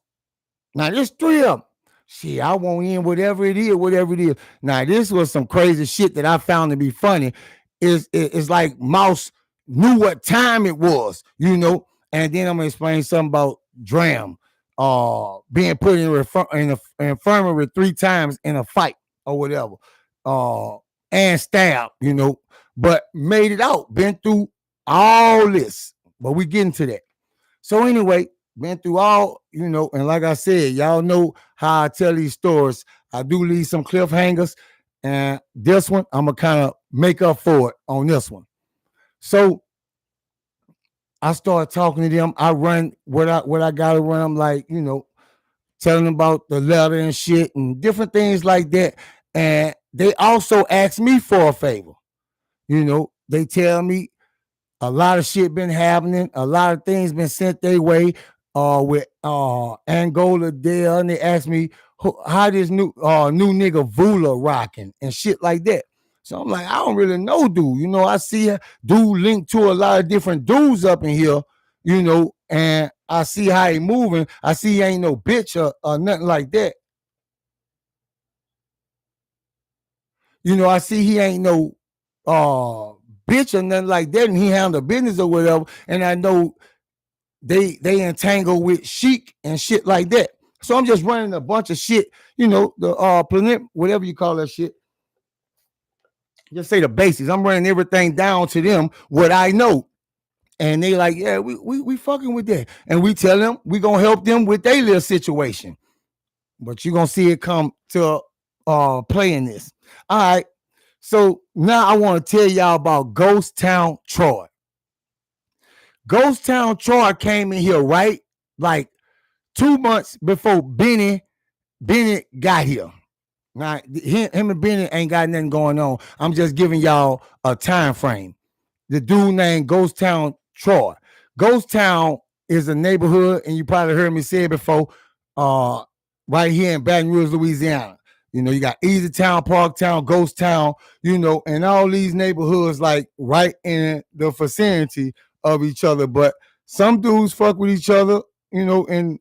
Now, there's 3 of them. Shit, I want in whatever it is. Now, this was some crazy shit that I found to be funny. It's like Mouse knew what time it was, and then I'm going to explain something about Dram being put in an infirmary 3 times in a fight or whatever, and stabbed, but made it out, been through all this, but we get into that. So anyway, been through all, and like I said, y'all know how I tell these stories. I do leave some cliffhangers, and this one, I'm going to kind of make up for it on this one. So I start talking to them. I run what I got to run. I'm like, telling them about the letter and shit and different things like that. And they also ask me for a favor. They tell me a lot of shit been happening. A lot of things been sent their way with Angola there. And they asked me how this new nigga Vula rocking and shit like that. So I'm like, I don't really know, dude. I see a dude linked to a lot of different dudes up in here, and I see how he moving. I see he ain't no bitch or nothing like that. I see he ain't no bitch or nothing like that, and he handle business or whatever. And I know they entangle with Sheik and shit like that. So I'm just running a bunch of shit, the whatever you call that shit. Just say the basics. I'm running everything down to them what I know. And they like, yeah, we fucking with that. And we tell them we gonna help them with their little situation. But you're gonna see it come to playing this. All right. So now I want to tell y'all about Ghost Town Troy. Ghost Town Troy came in here, right? Like 2 months before Bennett got here. Now, him and Bennett ain't got nothing going on. I'm just giving y'all a time frame. The dude named Ghost Town Troy. Ghost Town is a neighborhood, and you probably heard me say it before, right here in Baton Rouge, Louisiana. You got Easy Town, Parktown, Ghost Town, and all these neighborhoods like right in the vicinity of each other. But some dudes fuck with each other, and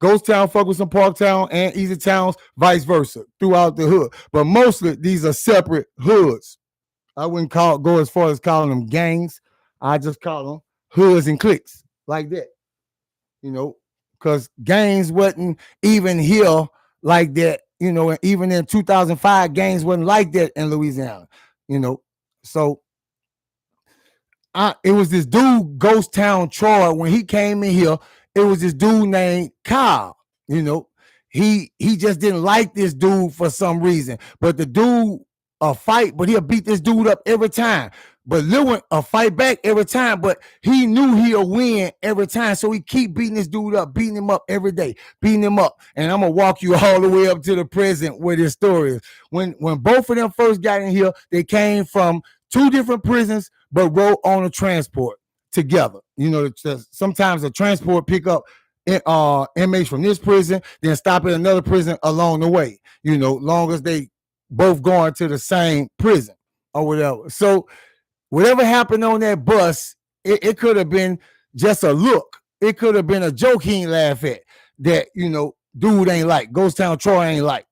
Ghost Town fuck with some Parktown and Easy Towns, vice versa, throughout the hood. But mostly these are separate hoods. I wouldn't go as far as calling them gangs. I just call them hoods and cliques like that. Because gangs wasn't even here like that, and even in 2005, gangs wasn't like that in Louisiana, So it was this dude, Ghost Town Troy, when he came in here, it was this dude named Kyle, he just didn't like this dude for some reason, but the dude fight, but he'll beat this dude up every time. But Lil one fight back every time, but he knew he'll win every time, so he keep beating this dude up, beating him up every day, beating him up. And I'm gonna walk you all the way up to the present where this story is. When both of them first got in here, they came from 2 different prisons, but rode on a transport together. Sometimes a transport pick up inmates from this prison, then stop at another prison along the way. Long as they both going to the same prison or whatever. So whatever happened on that bus, it could have been just a look. It could have been a joke he ain't laugh at that, dude ain't like. Ghost Town Troy ain't like.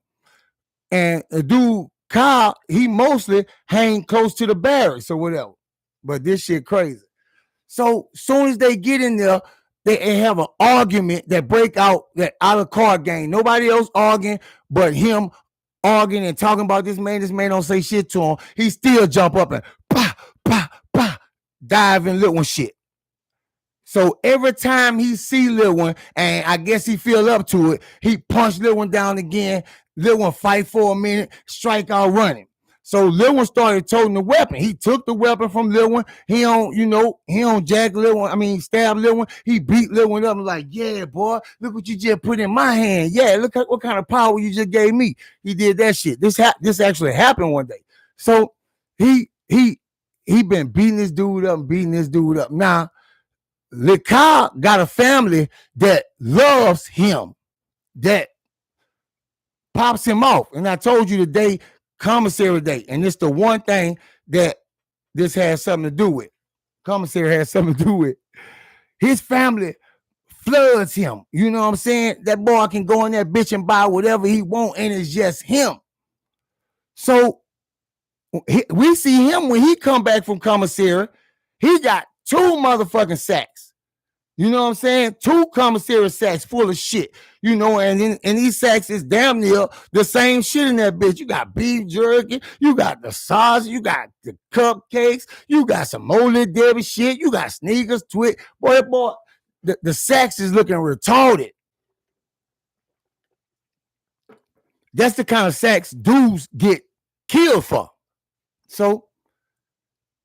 And the dude, Kyle, he mostly hang close to the barracks or whatever. But this shit crazy. So soon as they get in there, they have an argument that break out that out of card game. Nobody else arguing but him arguing and talking about this man. This man don't say shit to him. He still jump up and dive in Lil one shit. So every time he see Lil one, and I guess he feel up to it, he punch Lil one down again. Lil one fight for a minute, strike out running. So Lil One started toting the weapon. He took the weapon from Lil One. He don't jack Lil One. I mean, stab Lil One. He beat Lil One up and like, yeah, boy, look what you just put in my hand. Yeah, look at what kind of power you just gave me. He did that shit. This actually happened one day. So he been beating this dude up. Now, Lekar got a family that loves him, that pops him off. And I told you today, Commissary Day, and it's the one thing that this has something to do with. Commissary has something to do with. His family floods him. You know what I'm saying? That boy can go in that bitch and buy whatever he want, and it's just him. So we see him when he come back from Commissary. He got 2 motherfucking sacks. You know what I'm saying? 2 commissary sacks full of shit. You know, and in these sacks is damn near the same shit in that bitch. You got beef jerky, you got the sausage, you got the cupcakes, you got some Moldy Debbie shit, you got sneakers, Twit. Boy, the sacks is looking retarded. That's the kind of sacks dudes get killed for. So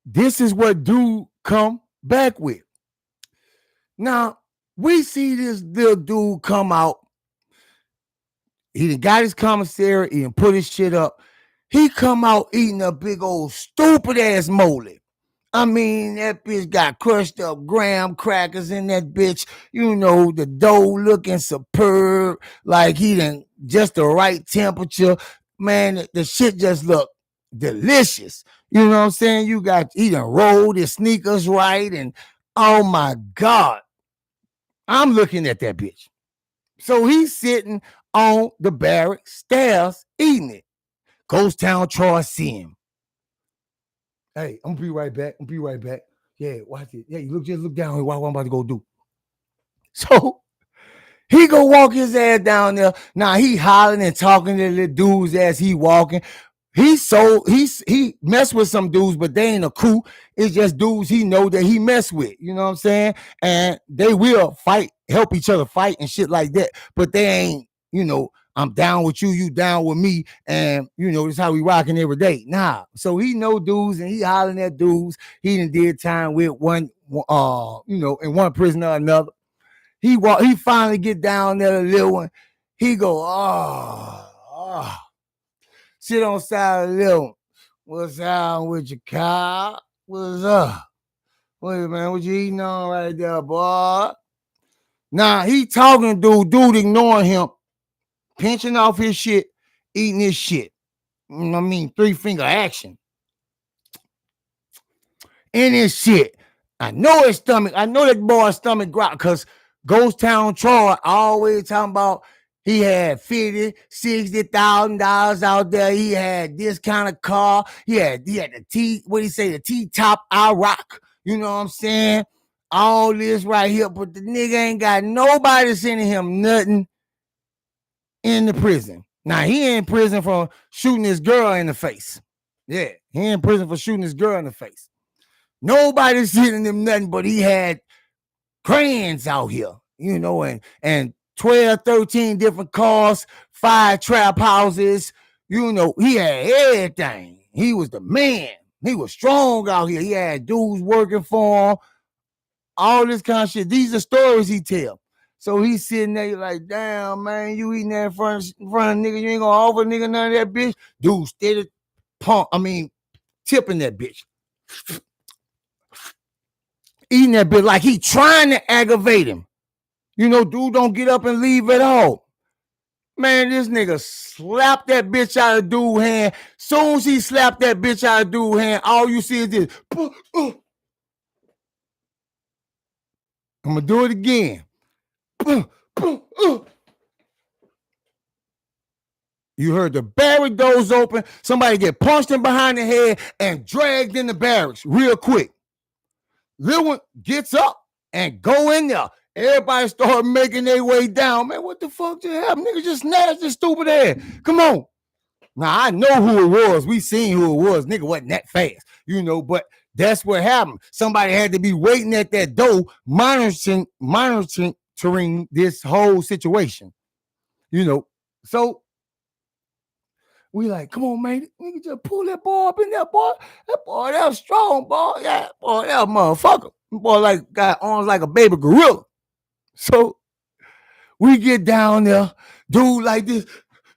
this is what dude come back with. Now, we see this little dude come out. He done got his commissary. He done put his shit up. He come out eating a big old stupid ass moldy. I mean, that bitch got crushed up graham crackers in that bitch. You know, the dough looking superb. Like he done just the right temperature. Man, the shit just look delicious. You know what I'm saying? He done rolled his sneakers right. And oh my God. I'm looking at that bitch. So he's sitting on the barracks stairs eating it. Ghost Town Troy see him. Hey, I'm gonna be right back. Yeah, watch it. Yeah, just look down here. What I'm about to go do. So he go walk his ass down there. Now he hollering and talking to the dudes as he walking. He messed with some dudes, but they ain't a crew. It's just dudes he know that he messed with. You know what I'm saying? And they will fight, help each other fight and shit like that. But they ain't, you know, I'm down with you, you down with me, and you know, this is how we rocking every day. Nah. So he know dudes and he hollering at dudes. He done did time with one, you know, in one prison or another. He finally get down there, the little one. He go, sit on the side of the little one. What's up with your car? What's up? Wait, man, what you eating on right there, boy? Nah, he talking to dude ignoring him, pinching off his shit, eating his shit. I mean, 3-finger action. In his shit. I know that boy's stomach growled because Ghost Town Troy always talking about he had $50,000, $60,000 out there. He had this kind of car. He had the the T-top I rock. You know what I'm saying? All this right here, but the nigga ain't got nobody sending him nothing in the prison. Now, he in prison for shooting his girl in the face. Yeah, he in prison for shooting his girl in the face. Nobody's sending him nothing, but he had crayons out here, you know, and 12, 13 different cars, 5 trap houses. You know, he had everything. He was the man. He was strong out here. He had dudes working for him. All this kind of shit. These are stories he tell. So he's sitting there like, damn, man, you eating that in front of nigga. You ain't gonna offer nigga none of that bitch. Dude steady tipping that bitch. Eating that bitch like he trying to aggravate him. You know, dude don't get up and leave at all. Man, this nigga slapped that bitch out of dude's hand. Soon as he slapped that bitch out of dude's hand, all you see is this. I'm gonna do it again. You heard the barrack doors open. Somebody get punched in behind the head and dragged in the barracks real quick. Lil One gets up and go in there. Everybody start making their way down. Man, what the fuck just happened? Nigga just snatched this stupid ass. Come on. Now, I know who it was. We seen who it was. Nigga wasn't that fast, you know, but that's what happened. Somebody had to be waiting at that door, monitoring this whole situation, you know. So We like, come on, man. Nigga just pull that boy up in there, boy. That was strong, boy. Yeah, boy, that motherfucker. Boy, like, got arms like a baby gorilla. So we get down there, dude like this.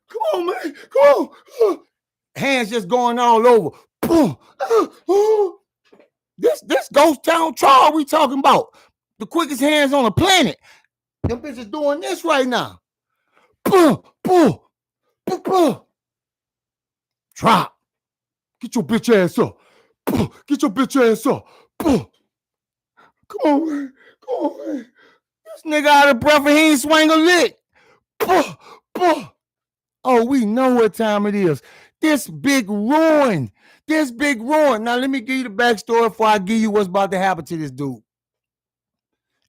Come on, man. Come on. Hands just going all over. This ghost town trial we talking about. The quickest hands on the planet. Them bitches doing this right now. Drop. Get your bitch ass up. Get your bitch ass up. Come on, man. Come on, man. This nigga out of breath and he ain't swing a lick. Oh, we know what time it is. This big ruin. Now, let me give you the backstory before I give you what's about to happen to this dude.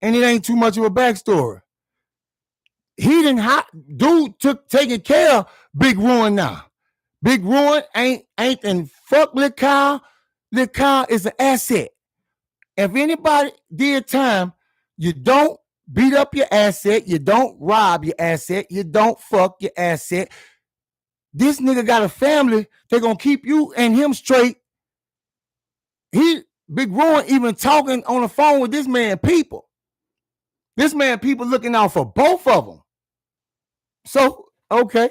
And it ain't too much of a backstory. Dude taking care of Big Ruin now. Big Ruin ain't and fuck Lil Kyle. Lil Kyle is an asset. If anybody did time, you don't beat up your asset. You don't rob your asset. You don't fuck your asset. This nigga got a family. They're going to keep you and him straight. Big Ruin even talking on the phone with this man people. This man people looking out for both of them. So, okay.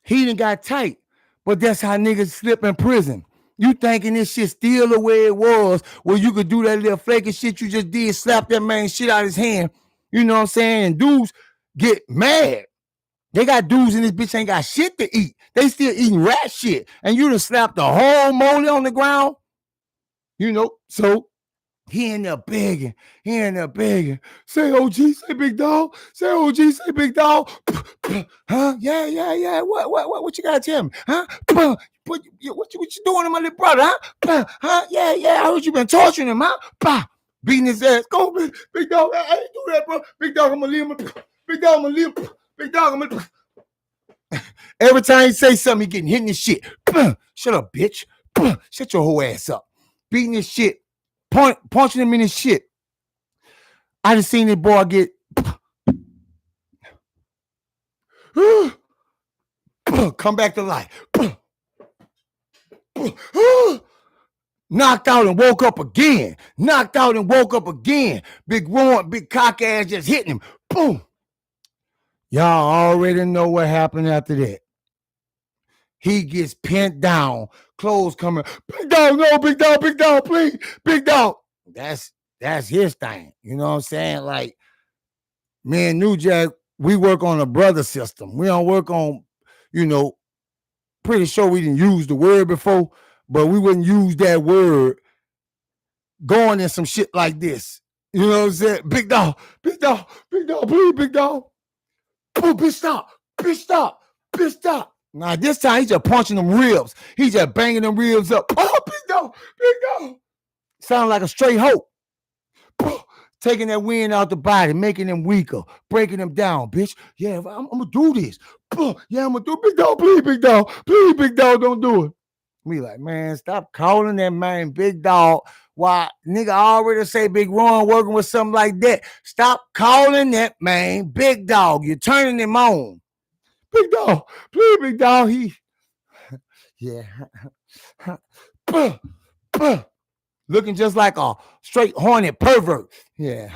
He done got tight, but that's how niggas slip in prison. You thinking this shit still the way it was, where you could do that little flaky shit you just did, slap that man shit out of his hand. You know what I'm saying? And dudes get mad. They got dudes in this bitch ain't got shit to eat. They still eating rat shit. And you done slapped the whole molly on the ground. You know, so he in there begging. Say OG, say big dog. Say OG, say big dog. Huh? Yeah. What you gotta tell me? Huh? What you doing to my little brother? Huh? Yeah. I heard you been torturing him, huh? Beating his ass. Go, big dog. I ain't do that, bro. Big dog, I'm gonna leave him. Big dog, I'm gonna leave him. Big dog, I'm gonna. Every time he say something, he getting hit in his shit. Shut up, bitch. Shut your whole ass up. Beating his shit. Punching him in his shit. I just seen this boy get come back to life. Knocked out and woke up again. Big Ruin, big cock ass just hitting him. Boom. Y'all already know what happened after that. He gets pinned down. Clothes coming. Big dog, no, big dog, please. Big dog. That's his thing. You know what I'm saying? Like, me and Newjack, we work on a brother system. We don't work on, pretty sure we didn't use the word before, but we wouldn't use that word going in some shit like this. You know what I'm saying? Big dog, please, big dog. Oh, bitch, stop. Now, this time, he's just punching them ribs. He's just banging them ribs up. Oh, big dog. Sound like a straight hoe. Taking that wind out the body, making them weaker, breaking them down, bitch. Yeah, I'm going to do this. Yeah, I'm going to do it. Big dog, please, big dog. Please, big dog, don't do it. We like, man, stop calling that man big dog. Why, nigga already say Big Ron working with something like that. Stop calling that man big dog. You're turning him on. Big dog, please, big dog. Yeah. Looking just like a straight hornet pervert. Yeah.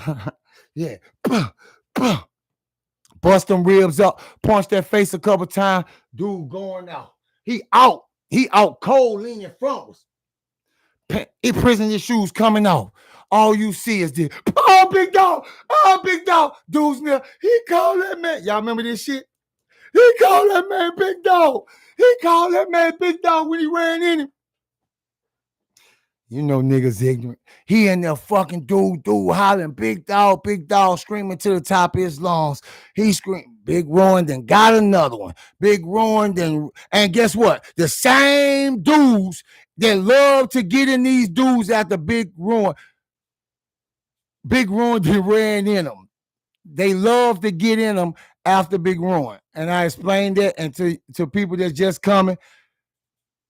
Bust them ribs up, punch that face a couple times. Dude going out. He out cold, leaning front us. He prison his shoes coming off. All you see is this. Oh, big dog. Dude's near. He called that man. Y'all remember this shit? He called that man big dog. When he ran in him. You know niggas ignorant. He in there fucking dude hollering, big dog, screaming to the top of his lungs. He screamed, Big Ruin, then got another one. Big Ruin, then, and guess what? The same dudes that love to get in these dudes after Big Ruin then ran in them. They love to get in them after Big Ruin. And I explained that and to people that's just coming,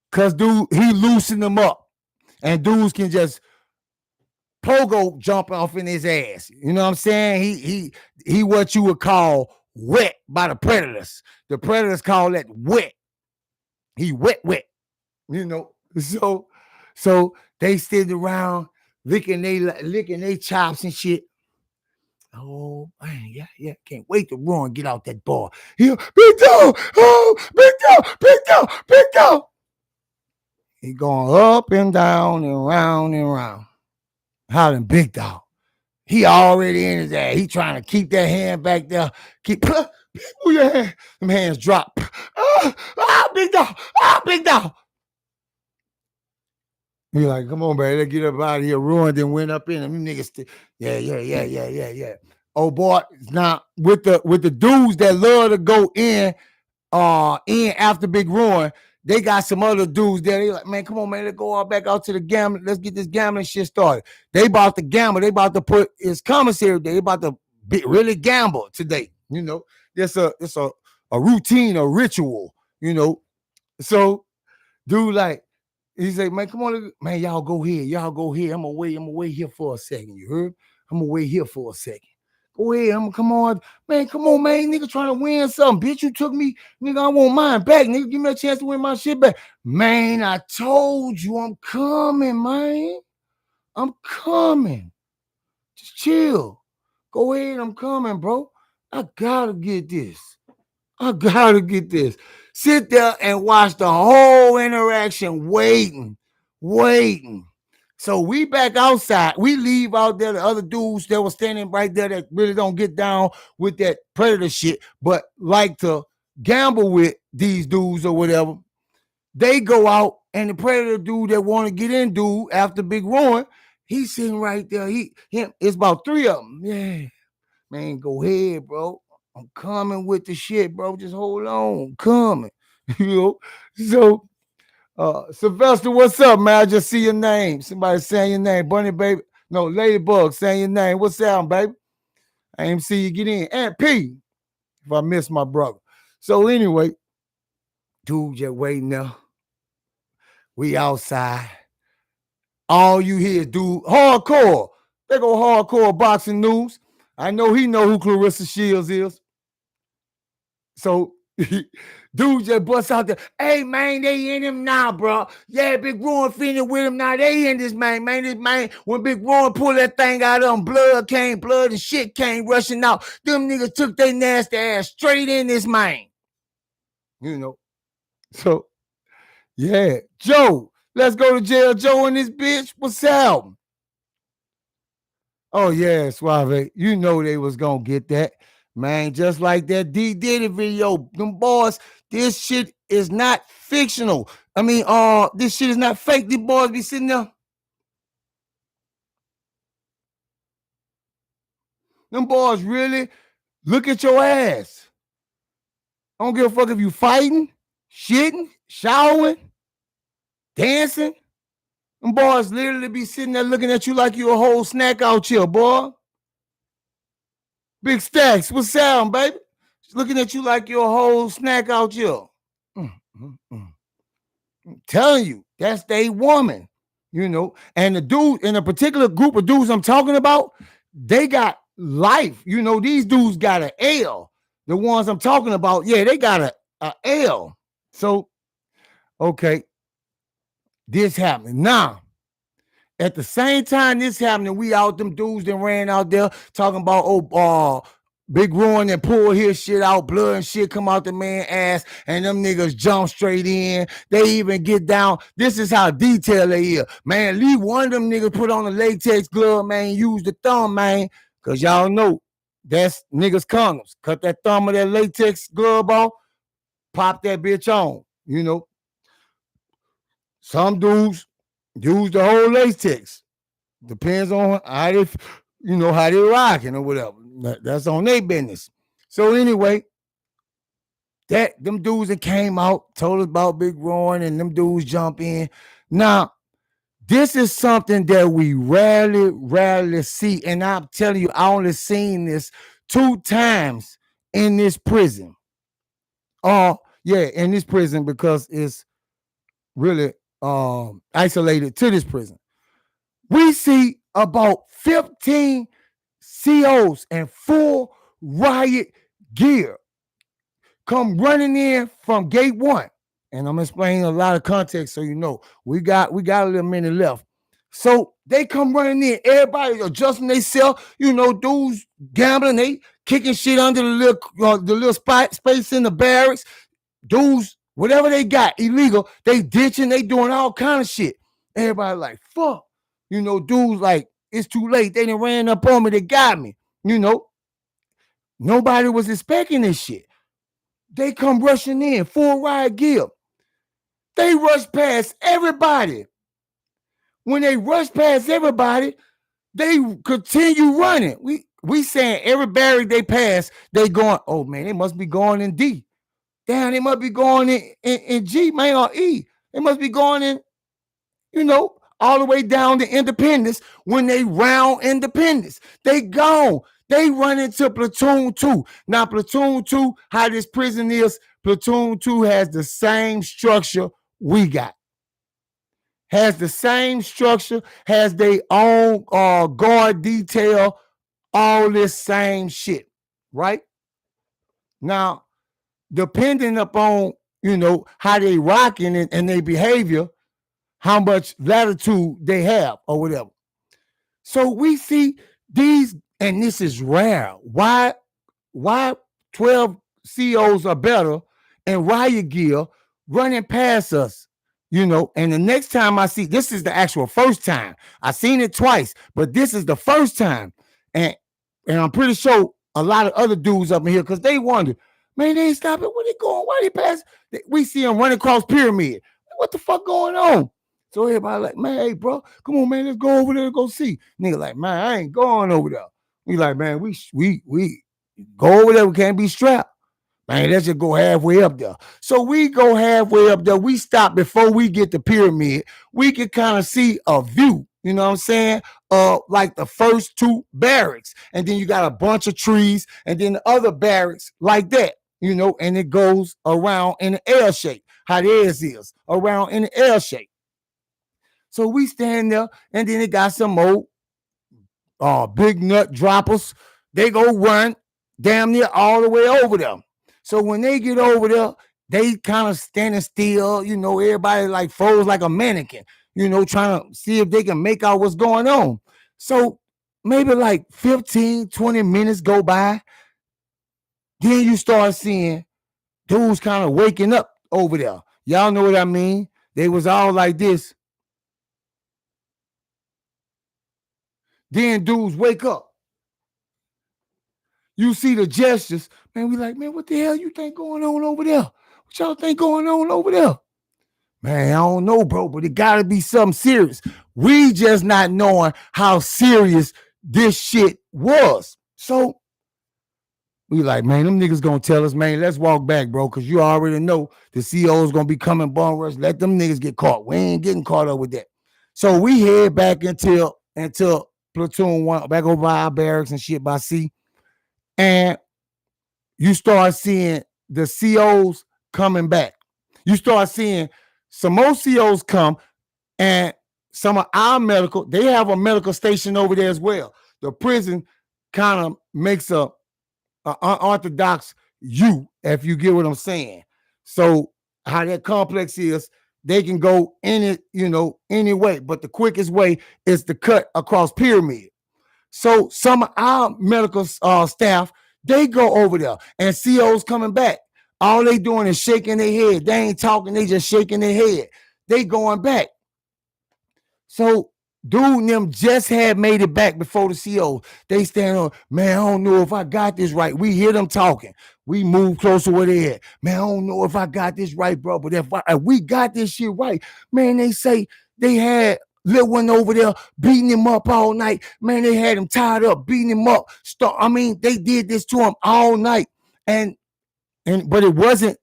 because dude, he loosened them up. And dudes can just pogo jump off in his ass. You know what I'm saying? He what you would call wet by the predators. The predators call that wet. He wet, you know. So they stood around licking they chops and shit. Oh man, yeah, can't wait to run, get out that bar. Big dog, oh, big dog. He going up and down and round and round, hollering big dog. He already in his ass. He trying to keep that hand back there. Move your hand. Them hands drop. Big dog. He like, come on, man, let's get up out of here. Ruined and went up in. Them niggas, yeah. Oh boy, now with the dudes that love to go in after Big Ruin, they got some other dudes there. They like, man, come on, man, let's go all back out to the gambling. Let's get this gambling shit started. They about to gamble. They about to put his commissary. They about to really gamble today. You know, it's a routine, a ritual. You know, so dude like. He said, man, come on, man, y'all go here. I'm gonna wait here for a second. You heard? I'm gonna wait here for a second. Go ahead, come on, man, nigga trying to win something. Bitch, you took me, nigga, I want mine back. Nigga, give me a chance to win my shit back. Man, I told you I'm coming, man. I'm coming. Just chill. Go ahead, I'm coming, bro. I gotta get this. Sit there and watch the whole interaction, waiting. So we back outside. We leave out there. The other dudes that were standing right there that really don't get down with that predator shit, but like to gamble with these dudes or whatever. They go out, and the predator dude that want to get in, dude, after Big Ruin, he's sitting right there. It's about three of them. Yeah, man, go ahead, bro. I'm coming with the shit, bro. Just hold on. I'm coming. You know? So, Sylvester, what's up, man? I just see your name. Somebody saying your name. Bunny, baby. No, Ladybug saying your name. What's up, baby? I ain't see you get in. Aunt P, if I miss my brother. So, anyway, dude, just waiting there. We outside. All you hear is dude, hardcore. They go hardcore boxing news. I know he know who Clarissa Shields is. So dude just busts out there. Hey man, they in him now, bro. Yeah, Big Ruin fiending with him now. They in this man. This man, when Big Ruin pulled that thing out of him, blood and shit came rushing out. Them niggas took their nasty ass straight in this man. You know. So yeah, Joe, let's go to jail. Joe and this bitch. What's up? Oh yeah, Suave. You know they was gonna get that. Man, just like that D Diddy video, them boys, this shit is not fictional. I mean, this shit is not fake. These boys be sitting there. Them boys really look at your ass. I don't give a fuck if you fighting, shitting, showering, dancing. Them boys literally be sitting there looking at you like you a whole snack out here, boy. Big Stacks, what's up, baby? Just looking at you like you're a whole snack out here. I'm telling you, that's they woman, you know. And the dude in a particular group of dudes I'm talking about, they got life. You know, these dudes got an L. The ones I'm talking about, yeah, they got a L. So, okay, this happening. Now, at the same time this happening, we out, them dudes that ran out there talking about, Big Ruin and pull his shit out, blood and shit come out the man's ass, and them niggas jump straight in. They even get down. This is how detailed they is. Man, leave one of them niggas put on a latex glove, man, use the thumb, man, because y'all know that's niggas' condoms. Cut that thumb of that latex glove off, pop that bitch on, you know. Some dudes use the whole latex. Depends on how they, how they rocking or whatever. That's on their business. So anyway, them dudes that came out told us about Big Ruin, and them dudes jump in. Now, this is something that we rarely see, and I'm telling you, I only seen this 2 times in this prison. In this prison, because it's really isolated to this prison. We see about 15 COs and full Riot gear come running in from gate 1. And I'm explaining a lot of context so you know. We got a little minute left. So they come running in, everybody adjusting themselves, dudes gambling, they kicking shit under the little space in the barracks. Dudes, whatever they got illegal, they ditching, they doing all kind of shit. Everybody like, fuck. Dudes like, it's too late. They done ran up on me, they got me. Nobody was expecting this shit. They come rushing in, full riot gear. They rush past everybody. When they rush past everybody, they continue running. We saying every barrack they pass, they going, oh man, they must be going in D. Damn, they must be going in G, man, or E. They must be going in, all the way down to Independence. When they round Independence, they gone. They run into Platoon 2. Now, Platoon 2, how this prison is, Platoon 2 has the same structure we got. Has the same structure, has their own guard detail, all this same shit, right? Now, depending upon, how they rocking and their behavior, how much latitude they have or whatever. So we see these, and this is rare. Why 12 COs are better and riot gear running past us, and the next time I see, this is the actual first time. I seen it twice, but this is the first time. And I'm pretty sure a lot of other dudes up in here, because they wonder, man, they ain't stopping. Where they going? Why they pass? We see them running across Pyramid. What the fuck going on? So everybody like, man, hey, bro, come on, man, let's go over there and go see. Nigga like, man, I ain't going over there. We like, man, we go over there. We can't be strapped. Man, let's just go halfway up there. So we go halfway up there. We stop before we get to Pyramid. We can kind of see a view, you know what I'm saying? Like the first 2 barracks. And then you got a bunch of trees. And then the other barracks like that, and it goes around in an L shape. How theirs is, around in an L shape. So we stand there, and then it got some old big nut droppers. They go run damn near all the way over them. So when they get over there, they kind of standing still, everybody like froze like a mannequin, trying to see if they can make out what's going on. So maybe like 15, 20 minutes go by. Then you start seeing dudes kind of waking up over there. Y'all know what I mean? They was all like this. Then dudes wake up. You see the gestures. Man, we like, man, what the hell you think going on over there? What y'all think going on over there? Man, I don't know, bro, but it got to be something serious. We just not knowing how serious this shit was. So we like, man, them niggas going to tell us, man, let's walk back, bro, because you already know the CO is going to be coming bum rush. Let them niggas get caught. We ain't getting caught up with that. So we head back until Platoon 1, back over by our barracks and shit by C. And you start seeing the COs coming back. You start seeing some more COs come, and some of our medical, they have a medical station over there as well. The prison kind of makes a unorthodox U, if you get what I'm saying. So how that complex is, they can go any way, but the quickest way is to cut across Pyramid. So some of our medical staff, they go over there, and COs coming back. All they doing is shaking their head. They ain't talking, they just shaking their head. They going back. So dude and them just had made it back before the CO. They stand on, man, I don't know if I got this right. We hear them talking. We move closer where they at. Man, I don't know if I got this right, bro. But if we got this shit right, man, they say they had little one over there beating him up all night. Man, they had him tied up, beating him up. They did this to him all night. But it wasn't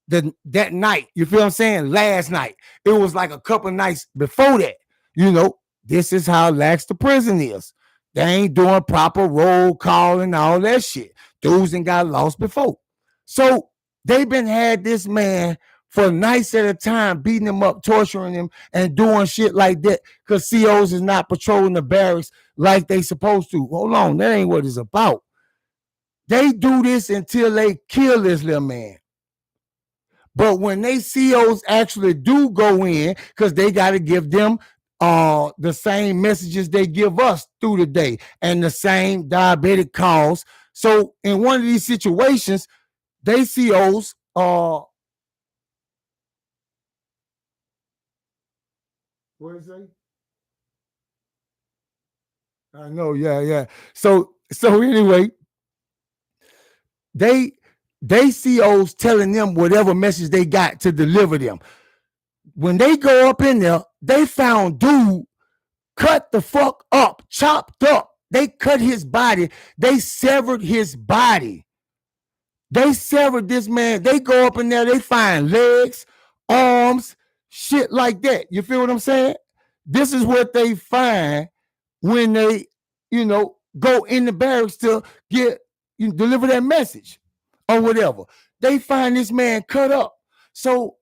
that night. You feel what I'm saying? Last night. It was like a couple nights before that. This is how lax the prison is. They ain't doing proper roll call and all that shit. Dudes ain't got lost before. So they been had this man for nights at a time, beating him up, torturing him, and doing shit like that because COs is not patrolling the barracks like they supposed to. Hold on, that ain't what it's about. They do this until they kill this little man. But when they COs actually do go in, because they got to give them the same messages they give us through the day and the same diabetic calls. So in one of these situations, they COs what is it? I know, yeah. So anyway, they COs telling them whatever message they got to deliver them. When they go up in there, they found dude cut the fuck up, chopped up. They cut his body. They severed his body. They severed this man. They go up in there, they find legs, arms, shit like that. You feel what I'm saying? This is what they find when they, go in the barracks to deliver that message or whatever. They find this man cut up. So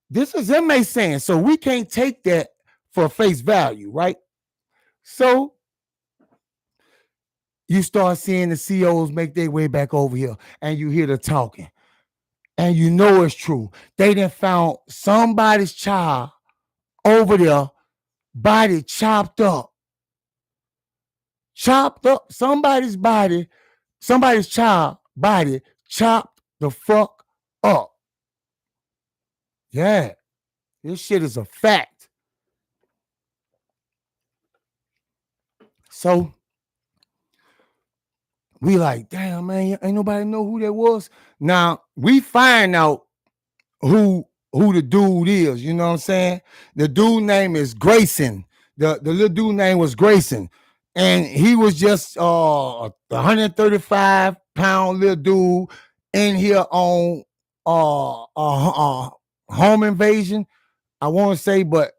this is inmate saying, so we can't take that for face value, right? So you start seeing the COs make their way back over here and you hear the talking. And you know it's true. They done found somebody's child over there, body chopped up. Chopped up. Somebody's child body chopped the fuck up. Yeah. This shit is a fact. So we like, damn, man, ain't nobody know who that was. Now we find out who the dude is. You know what I'm saying? The dude name is Grayson. The little dude name was Grayson, and he was just a 135-pound little dude in here on home invasion. I want to say, but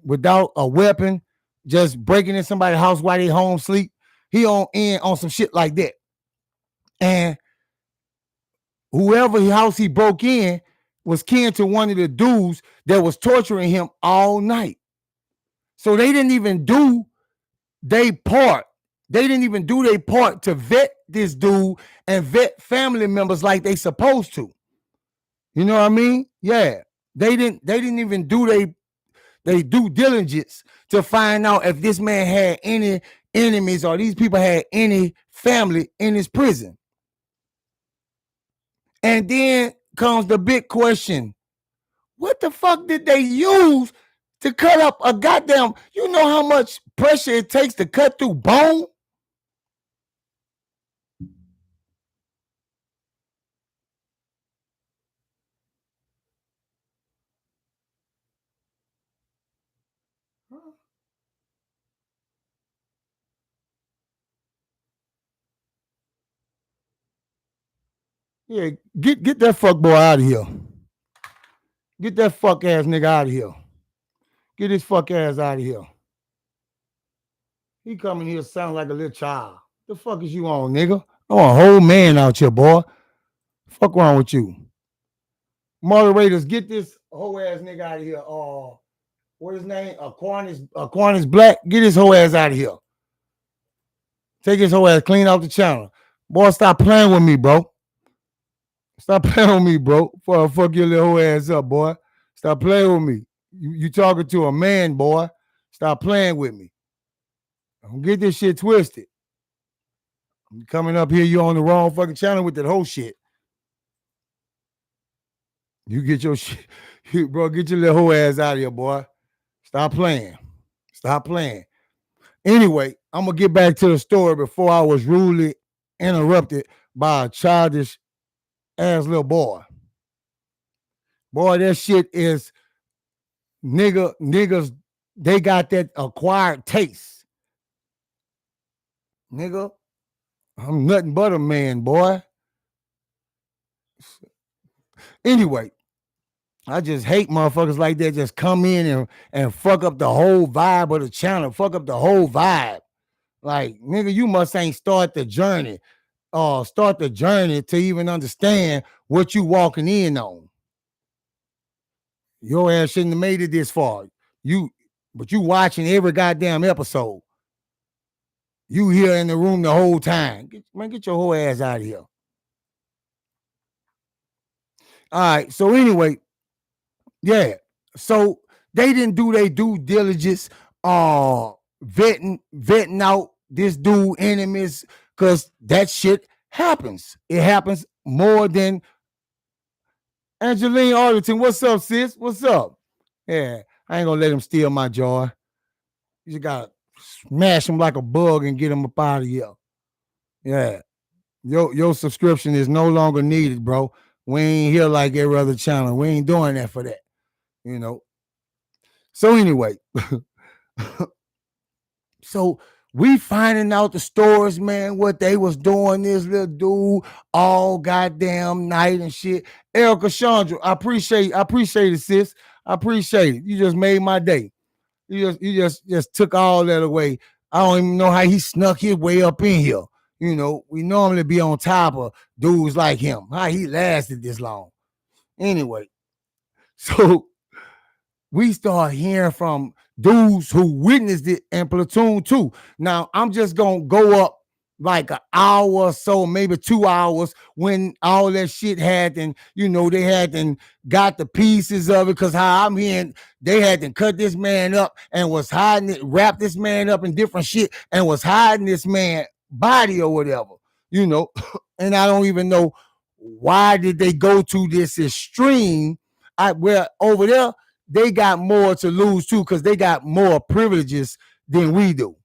without a weapon, just breaking in somebody's house while they home sleep. He on some shit like that. And whoever house he broke in was kin to one of the dudes that was torturing him all night. So they didn't even do their part. They didn't even do their part to vet this dude and vet family members like they supposed to. You know what I mean? Yeah. They didn't even do they due diligence to find out if this man had any enemies or these people had any family in his prison. And then comes the big question. What the fuck did they use to cut up a goddamn, you know how much pressure it takes to cut through bone? Yeah, get that fuck boy out of here. Get that fuck ass nigga out of here. Get his fuck ass out of here. He coming here sound like a little child. The fuck is you on, nigga? I want a whole man out here, boy. Fuck wrong with you? Moderators, get this whole ass nigga out of here. What his name? Aquinas Black. Get his whole ass out of here. Take his whole ass clean off the channel. Boy, stop playing with me, bro. Stop playing with me, bro. Before I fuck your little whole ass up, boy. Stop playing with me. You talking to a man, boy. Stop playing with me. Don't get this shit twisted. You coming up here, you on the wrong fucking channel with that whole shit. You get your shit, bro, get your little whole ass out of here, boy. Stop playing. Stop playing. Anyway, I'm going to get back to the story before I was rudely interrupted by a childish ass little boy. Boy, that shit is niggas, they got that acquired taste. Nigga, I'm nothing but a man, boy. Anyway, I just hate motherfuckers like that just come in and fuck up the whole vibe of the channel, fuck up the whole vibe. Like, nigga, you must ain't start the journey to even understand what you walking in on. Your ass shouldn't have made it this far. But you watching every goddamn episode. You here in the room the whole time. Get your whole ass out of here. All right. So anyway, yeah. So they didn't do their due diligence, vetting out this dude enemies, because that shit happens. It happens more than Angeline Arlington. What's up, sis? What's up? Yeah, I ain't gonna let him steal my joy. You just gotta smash him like a bug and get him up out of here. Yeah. Your subscription is no longer needed, bro. We ain't here like every other channel. We ain't doing that for that. You know. So anyway, so we finding out the stories, man, what they was doing, this little dude all goddamn night and shit. Erica Chandra, I appreciate it, sis. I appreciate it. You just made my day. You just took all that away. I don't even know how he snuck his way up in here. You know, we normally be on top of dudes like him. How he lasted this long. Anyway, so we start hearing from dudes who witnessed it in Platoon 2. Now, I'm just going to go up like an hour or so, maybe 2 hours, when all that shit had, and they had and got the pieces of it, because how I'm hearing, they had to cut this man up and was hiding it, wrap this man up in different shit and was hiding this man body or whatever, and I don't even know why did they go to this extreme. Where over there, they got more to lose too, because they got more privileges than we do.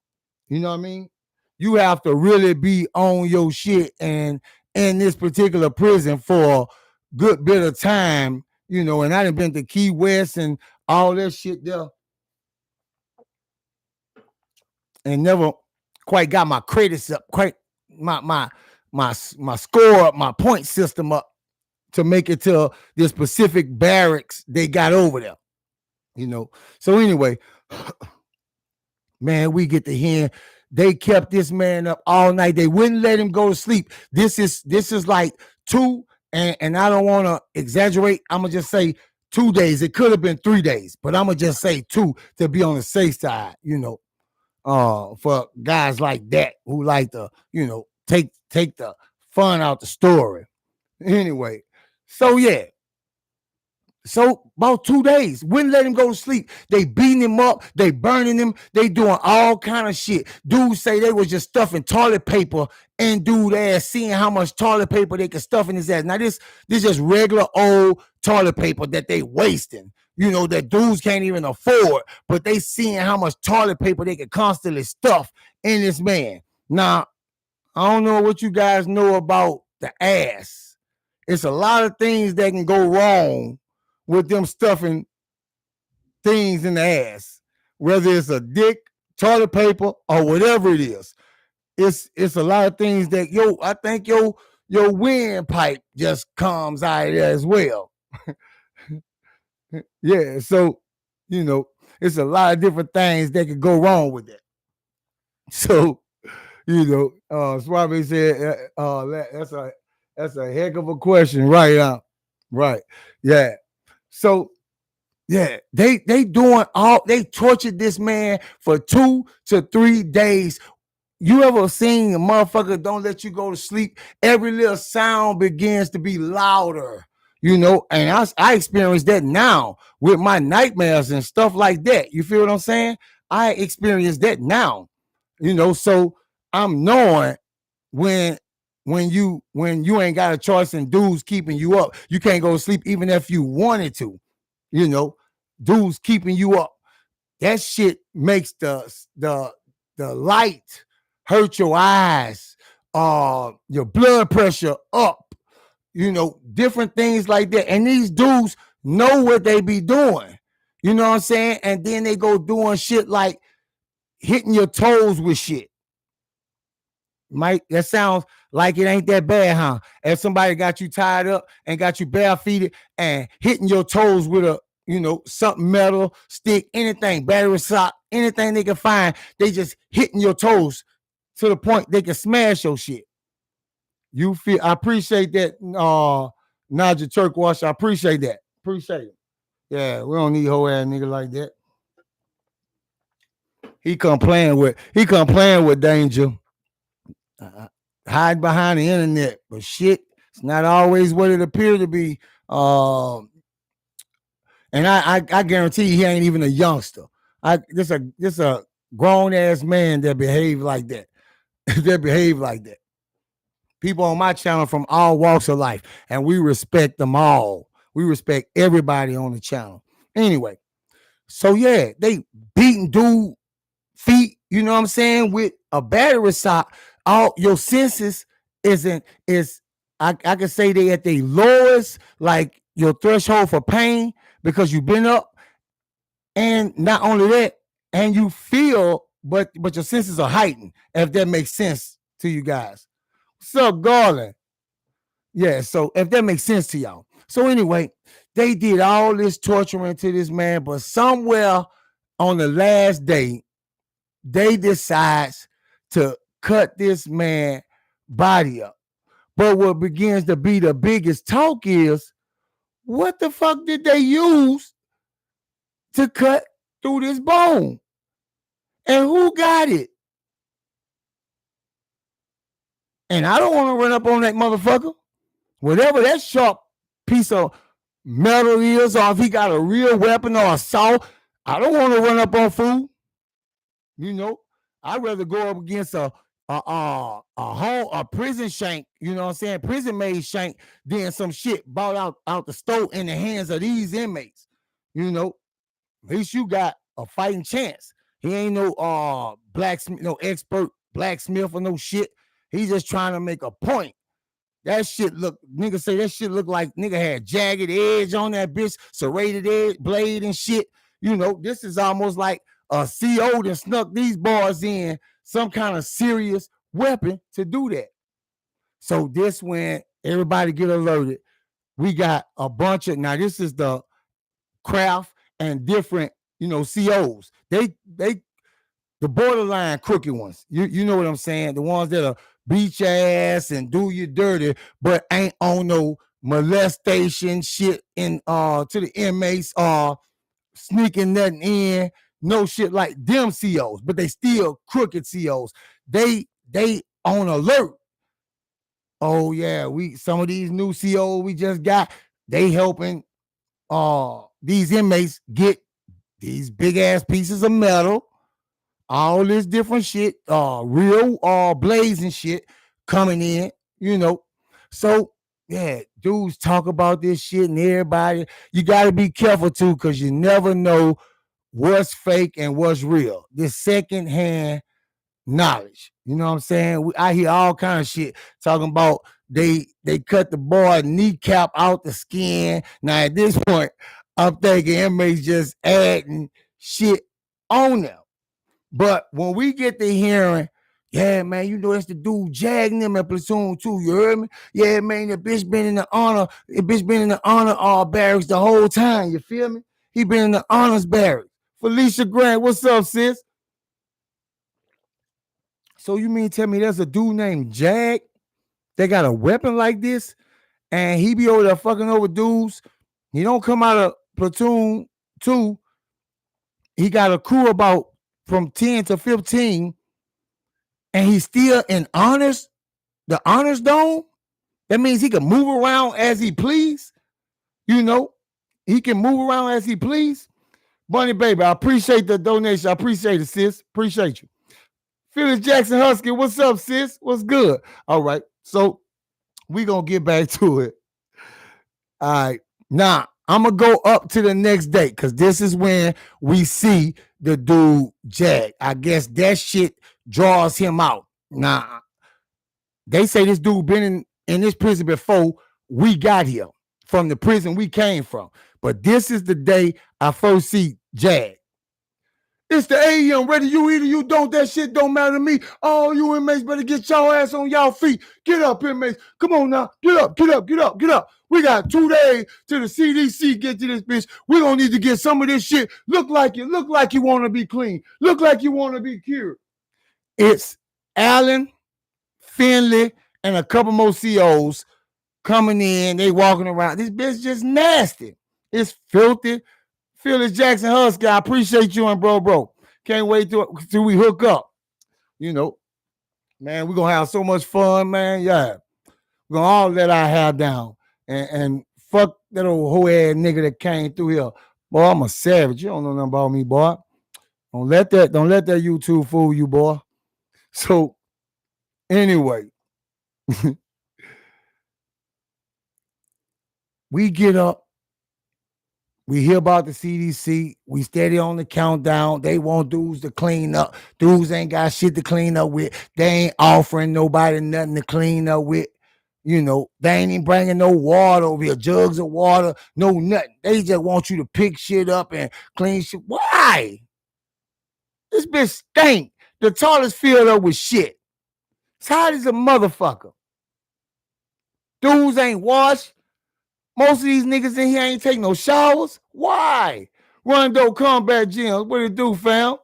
You know what I mean? You have to really be on your shit and in this particular prison for a good bit of time, and I done been to Key West and all that shit there and never quite got my credits up, quite my score up, my point system up to make it to the specific barracks they got over there. So anyway, man, we get to hear they kept this man up all night. They wouldn't let him go to sleep. This is like 2, and I don't want to exaggerate. I'm gonna just say 2 days. It could have been 3 days, but I'm gonna just say 2 to be on the safe side. For guys like that who like to, take the fun out the story. Anyway, so yeah. So about 2 days, wouldn't let him go to sleep. They beating him up, they burning him, they doing all kind of shit. Dudes say they was just stuffing toilet paper in dude ass, seeing how much toilet paper they could stuff in his ass. Now this just regular old toilet paper that they wasting, that dudes can't even afford, but they seeing how much toilet paper they could constantly stuff in this man. Now, I don't know what you guys know about the ass. It's a lot of things that can go wrong with them stuffing things in the ass, whether it's a dick, toilet paper, or whatever it is. It's a lot of things that I think your windpipe just comes out of there as well. Yeah, so it's a lot of different things that could go wrong with that. So Suave said, that's a heck of a question, right? Right, yeah. So yeah, they doing they tortured this man for 2 to 3 days. You ever seen a motherfucker don't let you go to sleep? Every little sound begins to be louder, and I experience that now with my nightmares and stuff like that. You feel what I'm saying? I experience that now, so I'm knowing when you ain't got a choice and dudes keeping you up, you can't go to sleep even if you wanted to. Dudes keeping you up. That shit makes the light hurt your eyes, your blood pressure up, different things like that. And these dudes know what they be doing. You know what I'm saying? And then they go doing shit like hitting your toes with shit. Mike, that sounds like it ain't that bad, huh? If somebody got you tied up and got you barefooted and hitting your toes with a, something metal, stick, anything, battery sock, anything they can find, they just hitting your toes to the point they can smash your shit. I appreciate that, Naja Turkwash. I appreciate that. Appreciate it. Yeah, we don't need whole ass nigga like that. He come playing with danger, hide behind the internet, but shit, it's not always what it appeared to be. Um, and I guarantee you, he ain't even a youngster. This a grown ass man that behave like that. That behave like that. People on my channel from all walks of life, and we respect them all. We respect everybody on the channel. Anyway, so yeah, they beating dude feet, you know what I'm saying, with a battery sock. All your senses is I can say they at the lowest, like your threshold for pain because you've been up, and not only that, and you feel, but your senses are heightened. If that makes sense to you guys. What's up, Garland? Yeah, so if that makes sense to y'all. So anyway, they did all this torturing to this man, but somewhere on the last day, they decides to cut this man body up. But what begins to be the biggest talk is, what the fuck did they use to cut through this bone? And who got it? And I don't want to run up on that motherfucker. Whatever that sharp piece of metal is, or if he got a real weapon or a saw, I don't want to run up on food. You know, I'd rather go up against a prison shank, you know what I'm saying, prison made shank, than some shit bought out the store in the hands of these inmates. You know, at least you got a fighting chance. He ain't no blacksmith, no expert blacksmith or no shit. He's just trying to make a point. That shit look, nigga say that shit look like nigga had jagged edge on that bitch, serrated edge, blade and shit. You know, this is almost like a CO that snuck these bars in some kind of serious weapon to do that. So this when everybody get alerted, we got a bunch of, now this is the craft and different, you know, COs. They the borderline crooked ones. You know what I'm saying? The ones that are beat your ass and do you dirty, but ain't on no molestation shit in to the inmates or sneaking nothing in, no shit like them COs, but they still crooked COs. They on alert. Oh yeah, some of these new COs we just got, they helping these inmates get these big ass pieces of metal, all this different shit, real blazing shit coming in, you know. So yeah, dudes talk about this shit, and everybody, you got to be careful too, because you never know what's fake and what's real. This secondhand knowledge, you know what I'm saying? I hear all kind of shit talking about they cut the boy kneecap out the skin. Now at this point, I'm thinking inmates just adding shit on them. But when we get to hearing, yeah, man, you know that's the dude jagging them in platoon too. You heard me? Yeah, man, the bitch been in the honor barracks the whole time. You feel me? He been in the honors barracks. Felicia Grant, what's up, sis? So you mean tell me there's a dude named Jag that got a weapon like this, and he be over there fucking over dudes? He don't come out of platoon 2. He got a crew about from 10 to 15, and he's still in honors, the honors dome. That means he can move around as he please. You know, he can move around as he please. Bunny baby, I appreciate the donation. I appreciate it, sis. Appreciate you. Phyllis Jackson Husky, what's up, sis? What's good? All right, so we gonna get back to it. All right, now I'm gonna go up to the next day, because this is when we see the dude Jag. I guess that shit draws him out. Now, they say this dude been in this prison before we got here, from the prison we came from. But this is the day I first see Jag. It's the AEM, whether you eat or you don't, that shit don't matter to me. All you inmates better get your ass on y'all feet. Get up, inmates. Come on now. Get up, get up, get up, get up. We got 2 days till the CDC get to this bitch. We're going to need to get some of this shit. Look like you want to be clean. Look like you want to be cured. It's Allen, Finley, and a couple more COs coming in. They walking around. This bitch just nasty. It's filthy. Phyllis Jackson Husky, I appreciate you and bro. Can't wait till we hook up. You know, man, we're gonna have so much fun, man. Yeah. We're gonna all let our hair down. And fuck that old hoe ass nigga that came through here. Boy, I'm a savage. You don't know nothing about me, boy. Don't let that YouTube fool you, boy. So anyway, we get up. We hear about the CDC. We steady on the countdown. They want dudes to clean up. Dudes ain't got shit to clean up with. They ain't offering nobody nothing to clean up with. You know, they ain't even bringing no water over here, jugs of water, no nothing. They just want you to pick shit up and clean shit. Why? This bitch stink. The toilet's filled up with shit. It's hot as a motherfucker. Dudes ain't washed. Most of these niggas in here ain't take no showers. Why? Rondo Combat Gyms. What it do, fam?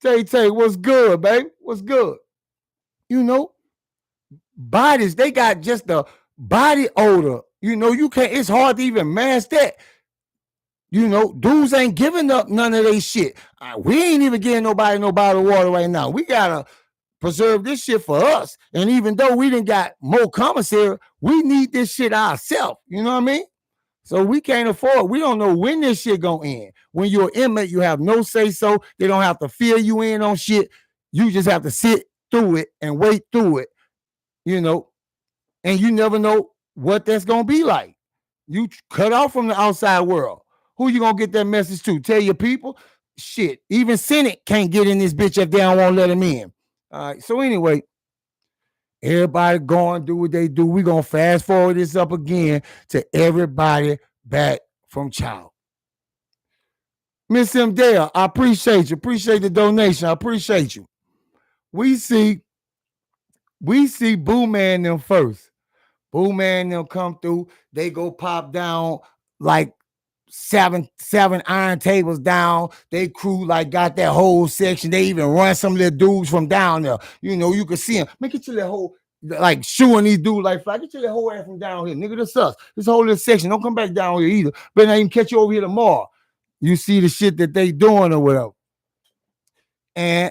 Tay, what's good, baby? What's good? You know, bodies, they got just the body odor. You know, you can't, it's hard to even mask that. You know, dudes ain't giving up none of their shit. We ain't even getting nobody no bottled water right now. We gotta preserve this shit for us. And even though we done got more commissary, we need this shit ourselves. You know what I mean? So we can't afford. We don't know when this shit gonna end. When you're an inmate, you have no say so. They don't have to fill you in on shit. You just have to sit through it and wait through it. You know, and you never know what that's gonna be like. You cut off from the outside world. Who you gonna get that message to? Tell your people? Shit, even Senate can't get in this bitch if they don't want to let them in. All right, so anyway, everybody going do what they do. We're gonna fast forward this up again to everybody back from child. Miss M. Dale, I appreciate you. Appreciate the donation. I appreciate you. We see Boo Man them first. Boo Man them come through. They go pop down like seven iron tables down. They crew like got that whole section. They even run some little dudes from down there. You know, you can see them. Make it to that whole like shooing these dudes like fly. Get to that whole ass from down here. Nigga, this sucks. This whole little section. Don't come back down here either. Better not even catch you over here tomorrow. You see the shit that they doing or whatever. And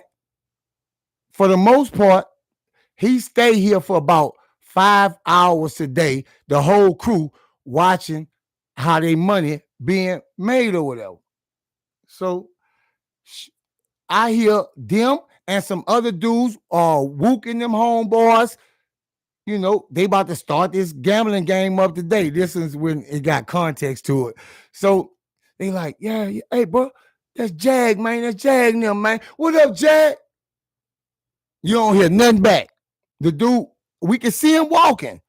for the most part, he stay here for about 5 hours a day, the whole crew watching how they money being made or whatever. So I hear them and some other dudes are wooking them homeboys. You know, they about to start this gambling game up today. This is when it got context to it. So they like, yeah, hey, bro, that's Jag, man. That's Jag and them, man. What up, Jag? You don't hear nothing back. The dude, we can see him walking.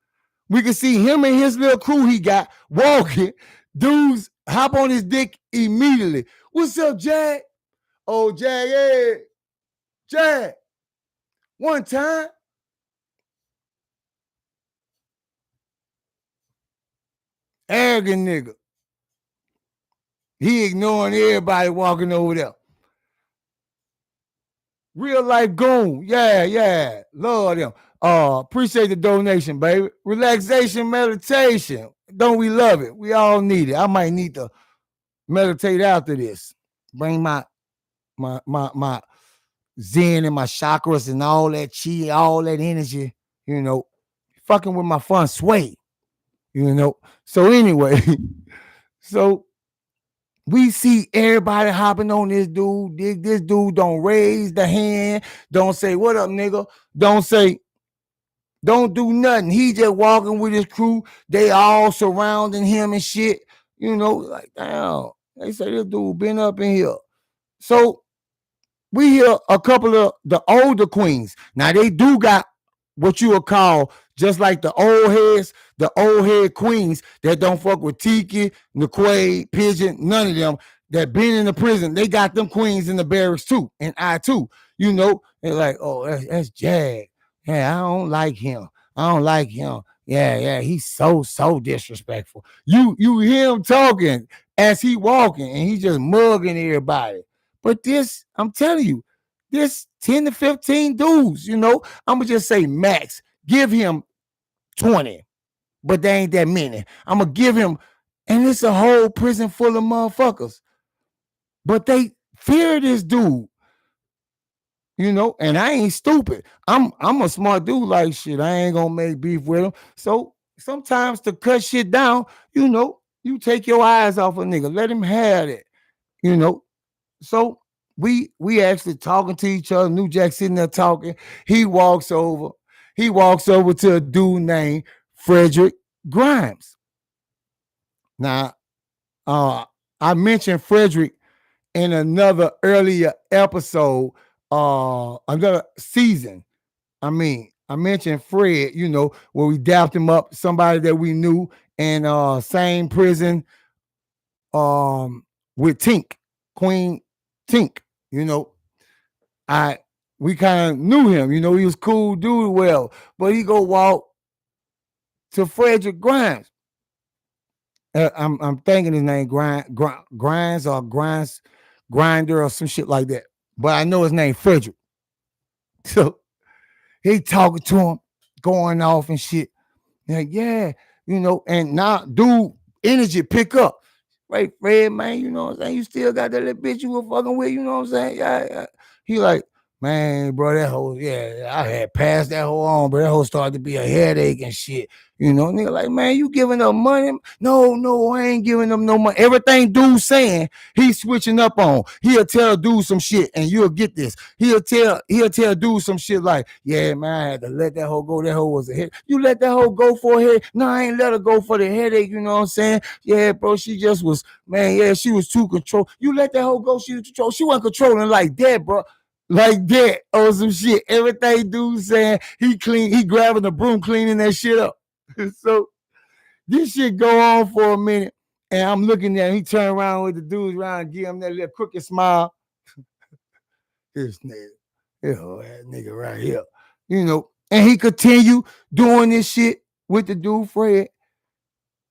We can see him and his little crew he got walking. Dudes hop on his dick immediately. What's up, Jag? Oh, Jag, hey. Jag. One time. Arrogant nigga. He ignoring everybody walking over there. Real life goon. Yeah. Love them. Appreciate the donation, baby. Relaxation meditation. Don't we love it? We all need it. I might need to meditate after this. Bring my zen and my chakras and all that chi, all that energy, you know, fucking with my fun sway, you know. So anyway, so we see everybody hopping on this dude. This dude don't raise the hand, don't say, what up, nigga? Don't do nothing. He just walking with his crew. They all surrounding him and shit. You know, like, damn. They say this dude been up in here. So we hear a couple of the older queens. Now they do got what you would call just like the old head queens that don't fuck with Tiki, McQuaid, Pigeon, none of them that been in the prison. They got them queens in the barracks too, and I too. You know, they're like, oh, that's Jag. Yeah, I don't like him. Yeah, he's so disrespectful. You hear him talking as he walking, and he just mugging everybody. But this, I'm telling you, this 10 to 15 dudes, you know, I'm going to just say max. Give him 20, but there ain't that many. I'm going to give him, and it's a whole prison full of motherfuckers. But they fear this dude. you know, and I ain't stupid. I'm a smart dude like shit. I ain't gonna make beef with him. So sometimes to cut shit down, you know, you take your eyes off a nigga. Let him have it, you know. So we actually talking to each other. New Jack sitting there talking. He walks over. He walks over to a dude named Frederick Grimes. Now, I mentioned Frederick in another earlier episode, another season. I mentioned Fred, you know, where we dapped him up, somebody that we knew in same prison with Tink, Queen Tink, you know. We kind of knew him, you know, he was cool dude, well, but he go walk to Frederick Grimes. I'm thinking his name Grimes or Grinder or some shit like that. But I know his name Frederick. So he talking to him, going off and shit. Like, yeah, you know, and now dude energy pick up. Right, Fred, man, you know what I'm saying? You still got that little bitch you were fucking with, you know what I'm saying? Yeah. He like, man, bro, that hoe, yeah, I had passed that hoe on, but that hoe started to be a headache and shit. You know, nigga, like, man, you giving up money? No, I ain't giving them no money. Everything dude saying, he's switching up on. He'll tell dude some shit, and you'll get this. He'll tell dude some shit like, yeah, man, I had to let that hoe go. That hoe was a headache. You let that hoe go for a headache? No, I ain't let her go for the headache, you know what I'm saying? Yeah, bro, she just was, man, yeah, she was too control. You let that hoe go, she was control. She wasn't controlling like that, bro. Like that or some shit. Everything dude saying, he grabbing the broom, cleaning that shit up. So this shit go on for a minute, and I'm looking at him. He turn around with the dudes around and give him that little crooked smile. This nigga, that nigga right here, you know. And he continue doing this shit with the dude Fred,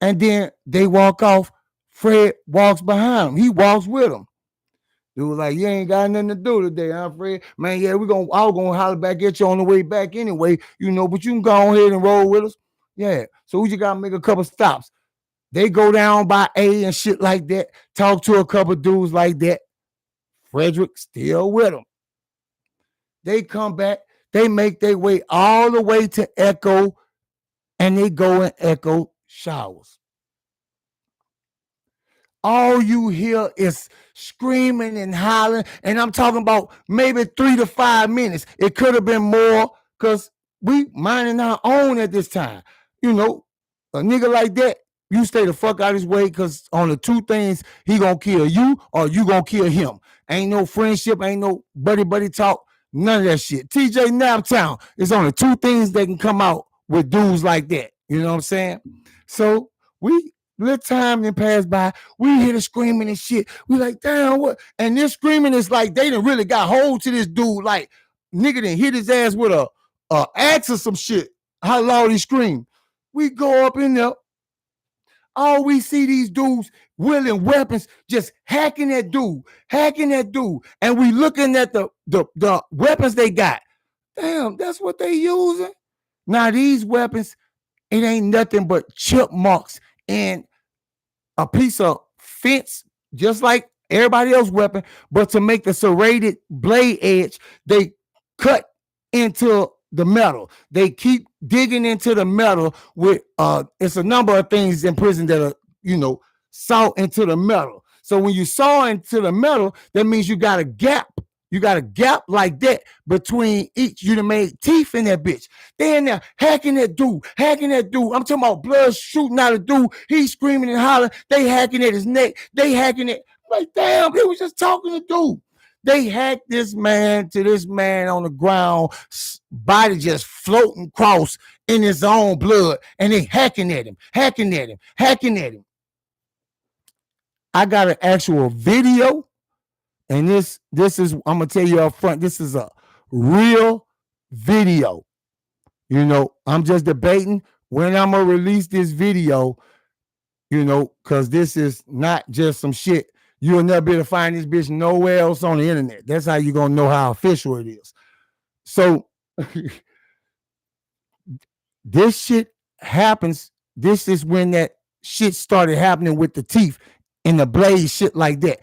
and then they walk off. Fred walks behind him. He walks with him. Dude was like, you ain't got nothing to do today, huh, Fred? Man, yeah, I was gonna holler back at you on the way back anyway, you know, but you can go ahead and roll with us. Yeah. So we just gotta make a couple stops. They go down by A and shit like that, talk to a couple dudes like that. Frederick still with them. They come back, they make their way all the way to Echo, and they go in Echo showers. All you hear is screaming and hollering, and I'm talking about maybe 3 to 5 minutes. It could have been more because we minding our own at this time. You know, a nigga like that, you stay the fuck out of his way because on the two things, he gonna kill you or you gonna kill him. Ain't no friendship, ain't no buddy talk, none of that shit. TJ Naptown is on the two things that can come out with dudes like that. You know what I'm saying? So we little time then passed by. We hear the screaming and shit. We like, damn, what? And this screaming is like they done really got hold to this dude. Like, nigga done hit his ass with a axe or some shit. How loud he screamed. We go up in there. All we see these dudes wielding weapons, just hacking that dude. And we looking at the weapons they got. Damn, that's what they using. Now, these weapons, it ain't nothing but chip marks and a piece of fence, just like everybody else's weapon, but to make the serrated blade edge, they cut into the metal. They keep digging into the metal with it's a number of things in prison that are, you know, saw into the metal. So when you saw into the metal, that means you got a gap. You got a gap like that between each. You done made teeth in that bitch. They in there hacking that dude. I'm talking about blood shooting out of dude. He's screaming and hollering. They hacking at his neck. They hacking it. Like, damn, they was just talking to dude. They hacked this man to this man on the ground, body just floating across in his own blood, and they hacking at him. I got an actual video. And this is, I'm gonna tell you up front, this is a real video. You know, I'm just debating when I'm gonna release this video, you know, because this is not just some shit. You'll never be able to find this bitch nowhere else on the internet. That's how you're gonna know how official it is. So this shit happens. This is when that shit started happening with the teeth and the blade, shit like that.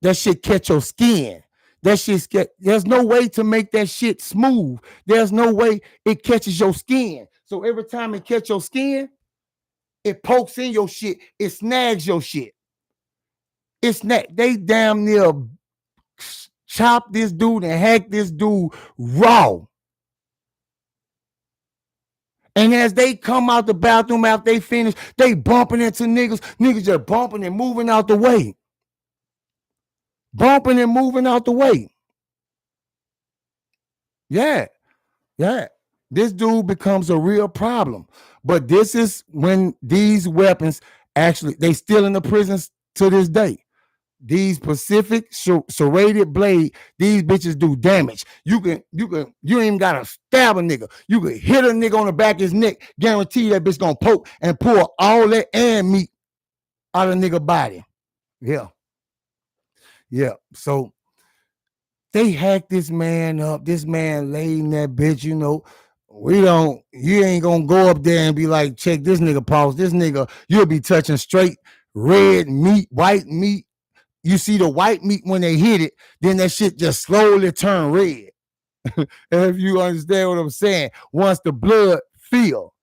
That shit catch your skin. That shit's there's no way to make that shit smooth. There's no way it catches your skin. So every time it catch your skin, it pokes in your shit. It snags your shit. They damn near chop this dude and hack this dude raw. And as they come out the bathroom after they finish, they bumping into niggas. Niggas just bumping and moving out the way. Bumping and moving out the way. Yeah. This dude becomes a real problem. But this is when these weapons actually, they still in the prisons to this day. These Pacific serrated blade, these bitches do damage. You ain't even gotta stab a nigga. You can hit a nigga on the back of his neck, guarantee that bitch gonna poke and pull all that and meat out of nigga body. Yeah. So they hacked this man up. This man laid in that bitch, you know. You ain't gonna go up there and be like, check this nigga pulse. This nigga, you'll be touching straight red meat, white meat. You see the white meat when they hit it, then that shit just slowly turn red. If you understand what I'm saying, once the blood feel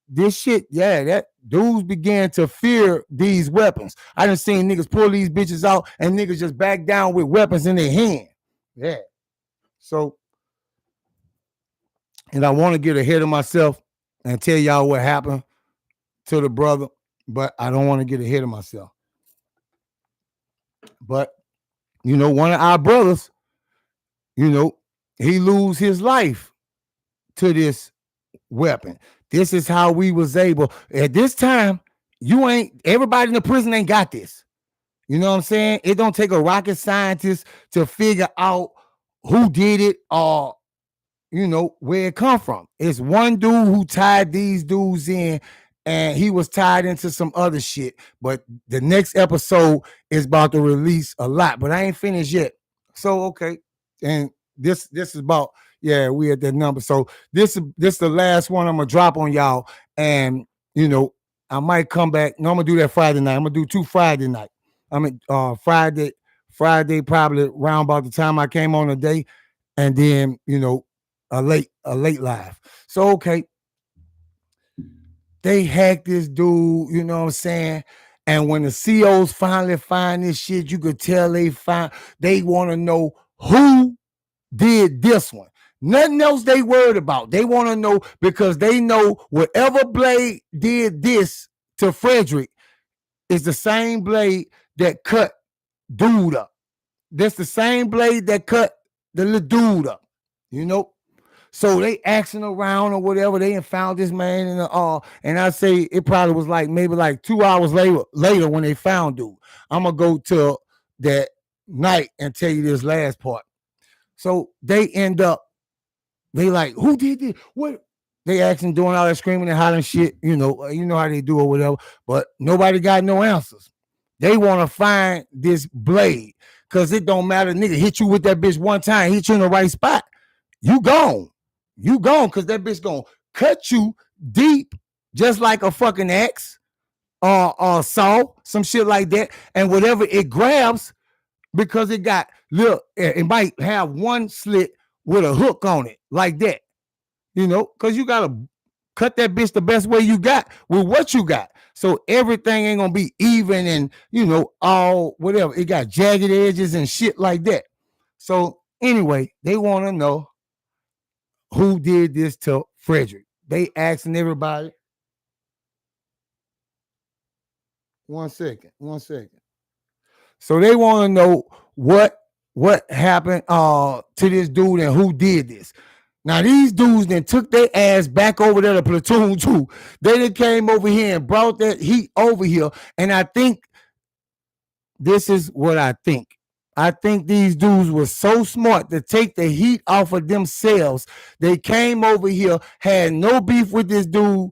this shit, that dudes began to fear these weapons. I done seen niggas pull these bitches out and niggas just back down with weapons in their hand. Yeah. So, and I want to get ahead of myself and tell y'all what happened to the brother, but I don't want to get ahead of myself. But, you know, one of our brothers, you know, he lose his life to this weapon. This is how we was able. At this time, everybody in the prison ain't got this. You know what I'm saying? It don't take a rocket scientist to figure out who did it or, you know, where it come from. It's one dude who tied these dudes in, and he was tied into some other shit. But the next episode is about to release a lot, but I ain't finished yet. So, okay. And this is about, we at that number. So this is the last one I'm going to drop on y'all. And, you know, I might come back. No, I'm going to do that Friday night. I'm going to do 2 Friday night. I mean, Friday probably around about the time I came on today. And then, you know, a late live. So, okay. They hacked this dude, you know what I'm saying? And when the COs finally find this shit, you could tell they want to know who did this one. Nothing else they worried about. They want to know because they know whatever blade did this to Frederick is the same blade that cut dude up. That's the same blade that cut the little dude up, you know? So they asking around or whatever. They found this man in the and I say it probably was maybe 2 hours later when they found dude. I'm gonna go to that night and tell you this last part. So they end up, they like, who did this? What? They asking, doing all that screaming and hollering shit. You know how they do or whatever. But nobody got no answers. They want to find this blade because it don't matter. Nigga hit you with that bitch one time, hit you in the right spot. You gone because that bitch gonna cut you deep just like a fucking axe or saw, some shit like that. And whatever it grabs, because it might have one slit with a hook on it like that, you know, because you gotta cut that bitch the best way you got with what you got. So everything ain't gonna be even and, you know, all whatever. It got jagged edges and shit like that. So anyway, they want to know who did this to Frederick. They asking everybody. One second. So they want to know what happened to this dude and who did this. Now these dudes then took their ass back over there to platoon 2. They then came over here and brought that heat over here. And I think this is what I think. I think these dudes were so smart to take the heat off of themselves. They came over here, had no beef with this dude,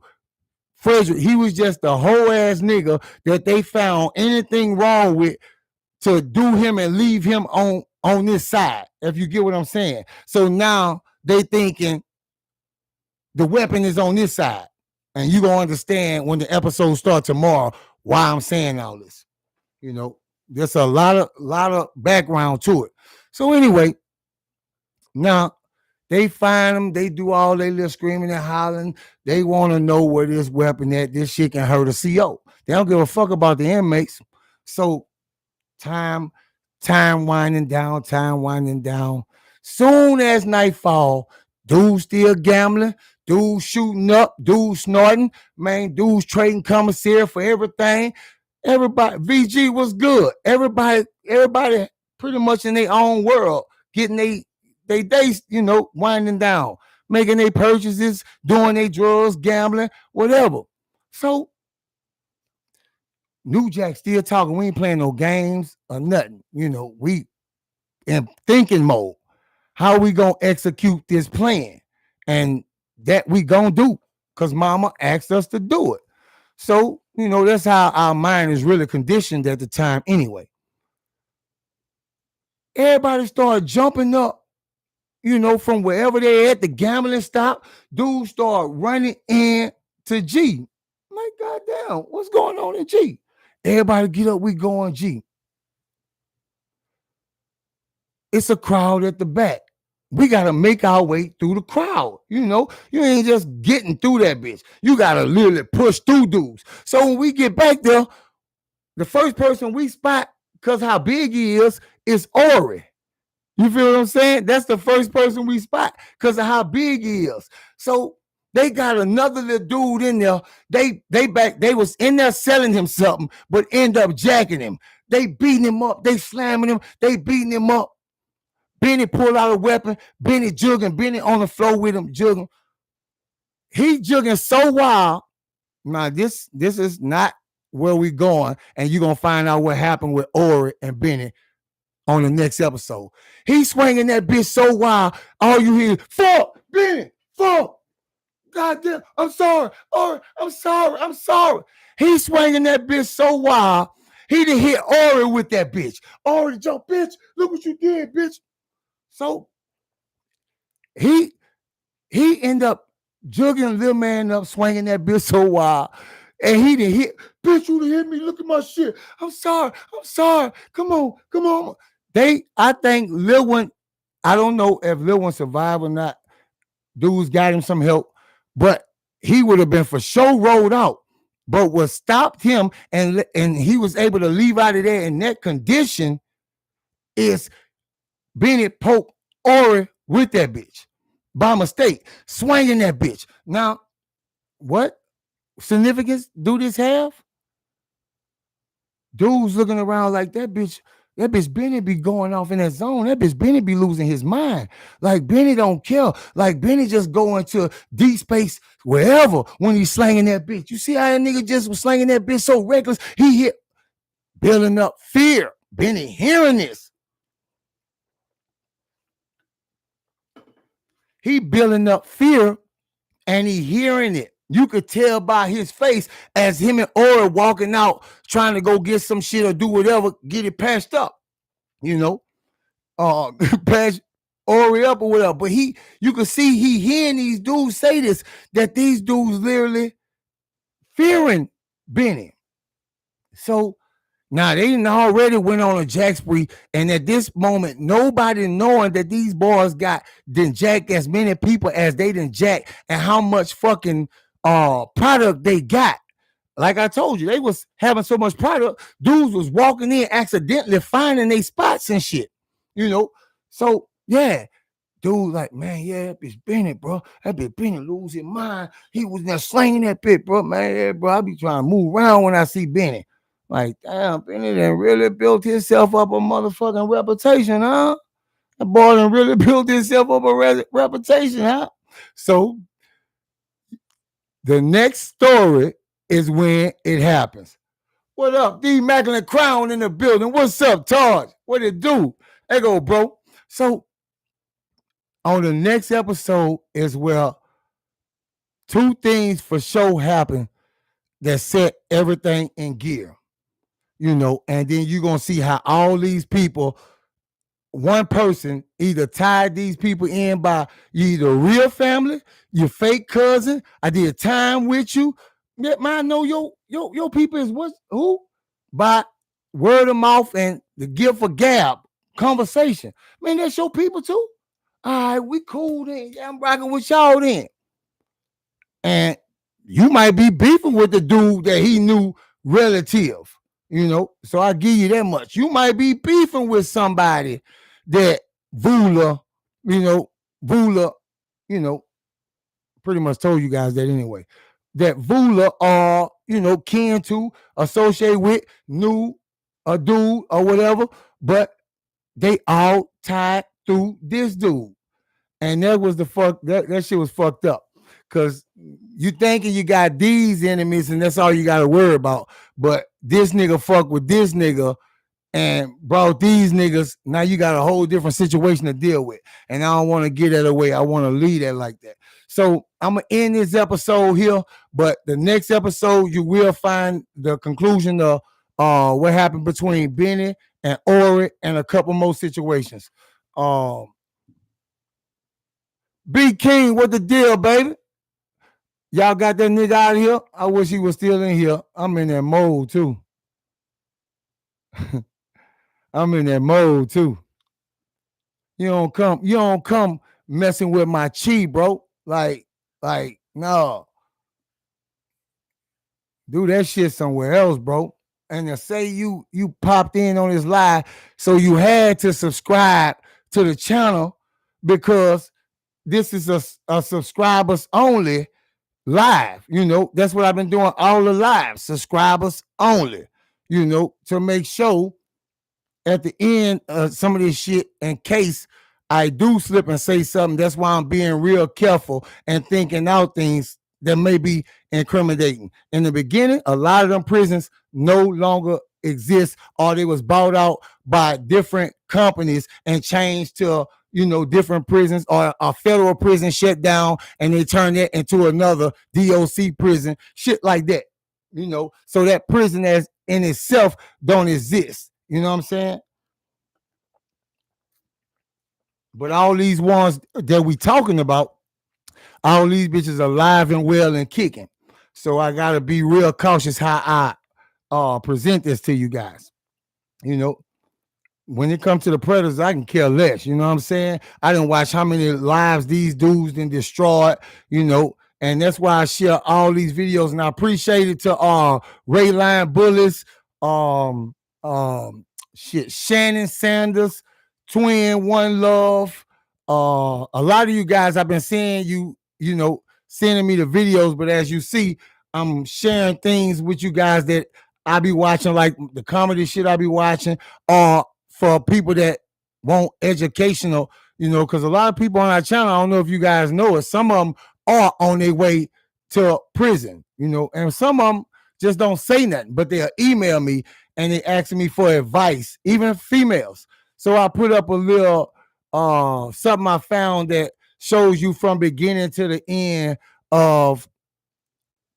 Frederick. He was just a whole ass nigga that they found anything wrong with to do him and leave him on this side, if you get what I'm saying. So now they thinking the weapon is on this side. And you gonna understand when the episode starts tomorrow why I'm saying all this. You know, there's a lot of background to it. So anyway, now they find them, they do all they little screaming and hollering. They want to know where this weapon at. This shit can hurt a CO. They don't give a fuck about the inmates. So time winding down, time winding down. Soon as nightfall, dudes still gambling, dudes shooting up, dudes snorting, man, dudes trading commissary for everything. Everybody, VG was good. Everybody pretty much in their own world, getting they days, winding down, making their purchases, doing their drugs, gambling, whatever. So New Jack still talking. We ain't playing no games or nothing. We in thinking mode. How we gonna execute this plan? And that we gonna do because mama asked us to do it. So, that's how our mind is really conditioned at the time anyway. Everybody started jumping up, from wherever they at, the gambling stop. Dudes start running in to G. Like, goddamn, what's going on in G? Everybody get up, we go on G. It's a crowd at the back. We got to make our way through the crowd. You ain't just getting through that bitch. You got to literally push through dudes. So when we get back there, the first person we spot, because how big he is Ori. You feel what I'm saying? That's the first person we spot because of how big he is. So they got another little dude in there. They was in there selling him something, but end up jacking him. They beating him up. They slamming him. They beating him up. Benny pulled out a weapon. Benny jugging. Benny on the floor with him jugging. He jugging so wild. Now this is not where we going, and you're gonna find out what happened with Ori and Benny on the next episode. He's swinging that bitch so wild, all you hear is, fuck, Benny, fuck. Goddamn, I'm sorry. Ori, I'm sorry. He's swinging that bitch so wild, he done hit Ori with that bitch. Ori jump, bitch, look what you did, bitch. So he end up jugging little man up, swinging that bitch so wild. And he done hit, bitch, you done hit me. Look at my shit. I'm sorry. Come on. I think Lil One, I don't know if Lil One survived or not. Dudes got him some help, but he would have been for sure rolled out. But what stopped him and he was able to leave out of there in that condition is Benny poked Ori with that bitch by mistake, swinging that bitch. Now, what significance do this have? Dudes looking around like that bitch Benny be going off in that zone. That bitch Benny be losing his mind. Like Benny don't care. Like Benny just go into deep space wherever when he's slanging that bitch. You see how that nigga just was slanging that bitch so reckless? He hit building up fear. Benny hearing this. He building up fear and he hearing it. You could tell by his face as him and Ori walking out trying to go get some shit or do whatever, get it patched up, patch Ori up or whatever. But you could see he hearing these dudes say this, that these dudes literally fearing Benny. So now they already went on a jack spree, and at this moment, nobody knowing that these boys didn't jack as many people as they didn't jack, and how much fucking product they got. Like I told you, they was having so much product, dudes was walking in accidentally finding their spots and shit. So yeah, dude like, man, yeah, that bitch Benny, bro. That bitch Benny lose his mind. He was there slinging that bitch, bro. Man, yeah, bro, I be trying to move around when I see Benny. Like, damn, Benny done really built himself up a motherfucking reputation, huh? That boy done really built himself up a reputation, huh? So the next story is when it happens. What up, D Macklin Crown in the building? What's up, Taj? What it do? There go, bro. So on the next episode is where two things for sure happen that set everything in gear. And then you're going to see how all these people, one person either tied these people in by you either real family, your fake cousin, I did time with you. Man, I know your people is who? By word of mouth and the gift of gab. conversation. Man, that's your people too. All right, we cool then. Yeah, I'm rocking with y'all then. And you might be beefing with the dude that he knew relative, So I give you that much. You might be beefing with somebody that Vula, Vula, pretty much told you guys that anyway. That Vula are, kin to, associate with, knew a dude or whatever, but they all tied through this dude. And that was that shit was fucked up. Cause you thinking you got these enemies and that's all you gotta worry about. But this nigga fuck with this nigga and brought these niggas. Now you got a whole different situation to deal with. And I don't want to get that away. I want to leave that like that. So I'm gonna end this episode here, but the next episode you will find the conclusion of what happened between Benny and Ori and a couple more situations. B King, what the deal, baby? Y'all got that nigga out of here? I wish he was still in here. I'm in that mode too. I'm in that mode too. You don't come messing with my chi, bro. Like, no. Do that shit somewhere else, bro. And to say you popped in on this live, so you had to subscribe to the channel because this is a subscribers only live. That's what I've been doing all the lives, subscribers only, to make sure at the end of some of this shit, in case I do slip and say something, that's why I'm being real careful and thinking out things that may be incriminating. In the beginning, a lot of them prisons no longer exist, or they was bought out by different companies and changed to different prisons, or a federal prison shut down and they turned it into another DOC prison, shit like that. So that prison as in itself don't exist. You know what I'm saying? But all these ones that we talking about, all these bitches are alive and well and kicking. So I gotta be real cautious how I present this to you guys. When it comes to the Predators, I can care less. You know what I'm saying? I didn't watch how many lives these dudes done destroyed, and that's why I share all these videos. And I appreciate it to Rayline Bullets, Shannon Sanders, Twin One Love. A lot of you guys, I've been seeing sending me the videos, but as you see, I'm sharing things with you guys that I be watching, like the comedy shit I be watching, or for people that want educational, because a lot of people on our channel, I don't know if you guys know it, some of them are on their way to prison, and some of them just don't say nothing, but they'll email me and they ask me for advice, even females. So I put up a little something I found that shows you from beginning to the end of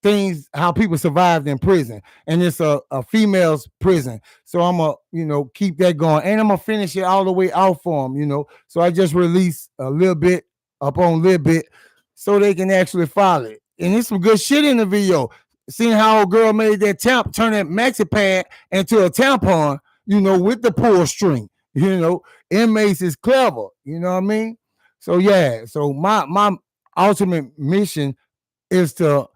things, how people survived in prison, and it's a female's prison. So I'm gonna keep that going, and I'm gonna finish it all the way out for them. So I just released a little bit upon a little bit so they can actually follow it. And there's some good shit in the video. Seeing how a girl made that turn that maxi pad into a tampon, with the pull string. Inmates is clever. You know what I mean? So yeah. So my ultimate mission is to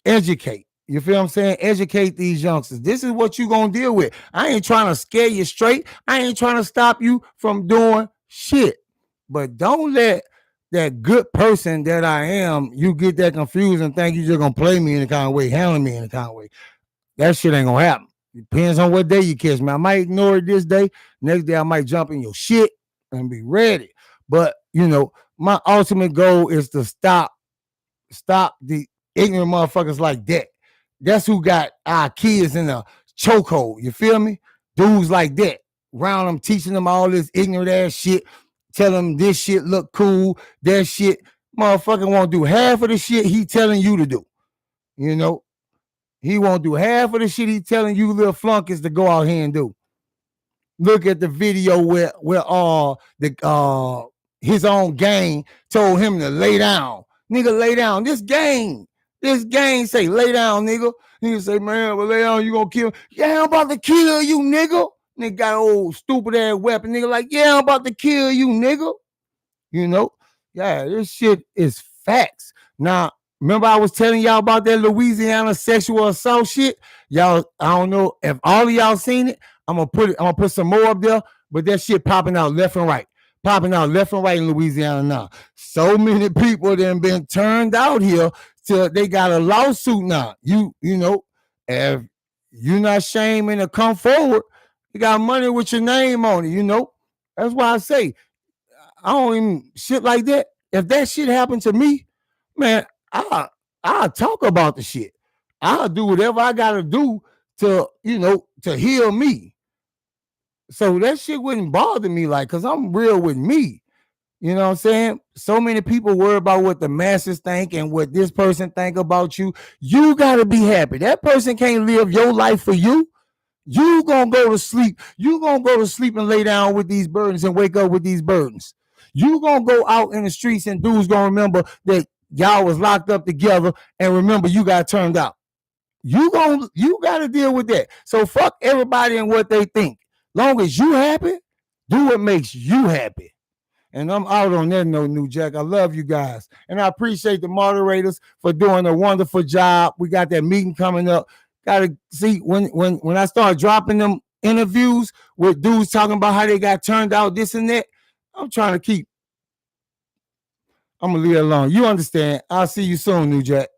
educate. You feel what I'm saying? Educate these youngsters. This is what you're going to deal with. I ain't trying to scare you straight. I ain't trying to stop you from doing shit. But don't let that good person that I am, you get that confused and think you're just going to play me in the kind of way, handle me in the kind of way. That shit ain't going to happen. Depends on what day you catch me. I might ignore it this day. Next day, I might jump in your shit and be ready. But, my ultimate goal is to stop the ignorant motherfuckers like that. That's who got our kids in a chokehold. You feel me? Dudes like that. Around them, teaching them all this ignorant ass shit. Tell them this shit look cool. That shit. Motherfucker won't do half of the shit he telling you to do. He won't do half of the shit he telling you little flunkies to go out here and do. Look at the video where his own gang told him to lay down. Nigga, lay down. This gang say, lay down, nigga. Nigga say, man, well, lay down, you gonna kill me. Yeah, I'm about to kill you, nigga. Nigga got an old stupid ass weapon. Nigga like, yeah, I'm about to kill you, nigga. You know? Yeah, this shit is facts. Now, remember I was telling y'all about that Louisiana sexual assault shit? Y'all, I don't know if all of y'all seen it. I'm gonna put some more up there, but that shit popping out left and right. Popping out left and right in Louisiana now. So many people that have been turned out here till they got a lawsuit now. You know, if you're not shaming to come forward, you got money with your name on it, you know. That's why I say I don't even shit like that. If that shit happened to me, man, I'll talk about the shit. I'll do whatever I gotta do to, you know, to heal me. So that shit wouldn't bother me, like, cause I'm real with me. You know what I'm saying? So many people worry about what the masses think and what this person think about you. You gotta be happy. That person can't live your life for you. You gonna go to sleep. You gonna go to sleep and lay down with these burdens and wake up with these burdens. You gonna go out in the streets and dudes gonna remember that y'all was locked up together and remember you got turned out. You gotta deal with that. So fuck everybody and what they think. Long as you happy, do what makes you happy. And I'm out on that note, New Jack. I love you guys. And I appreciate the moderators for doing a wonderful job. We got that meeting coming up. Gotta see when I start dropping them interviews with dudes talking about how they got turned out, this and that. I'm gonna leave it alone. You understand. I'll see you soon, New Jack.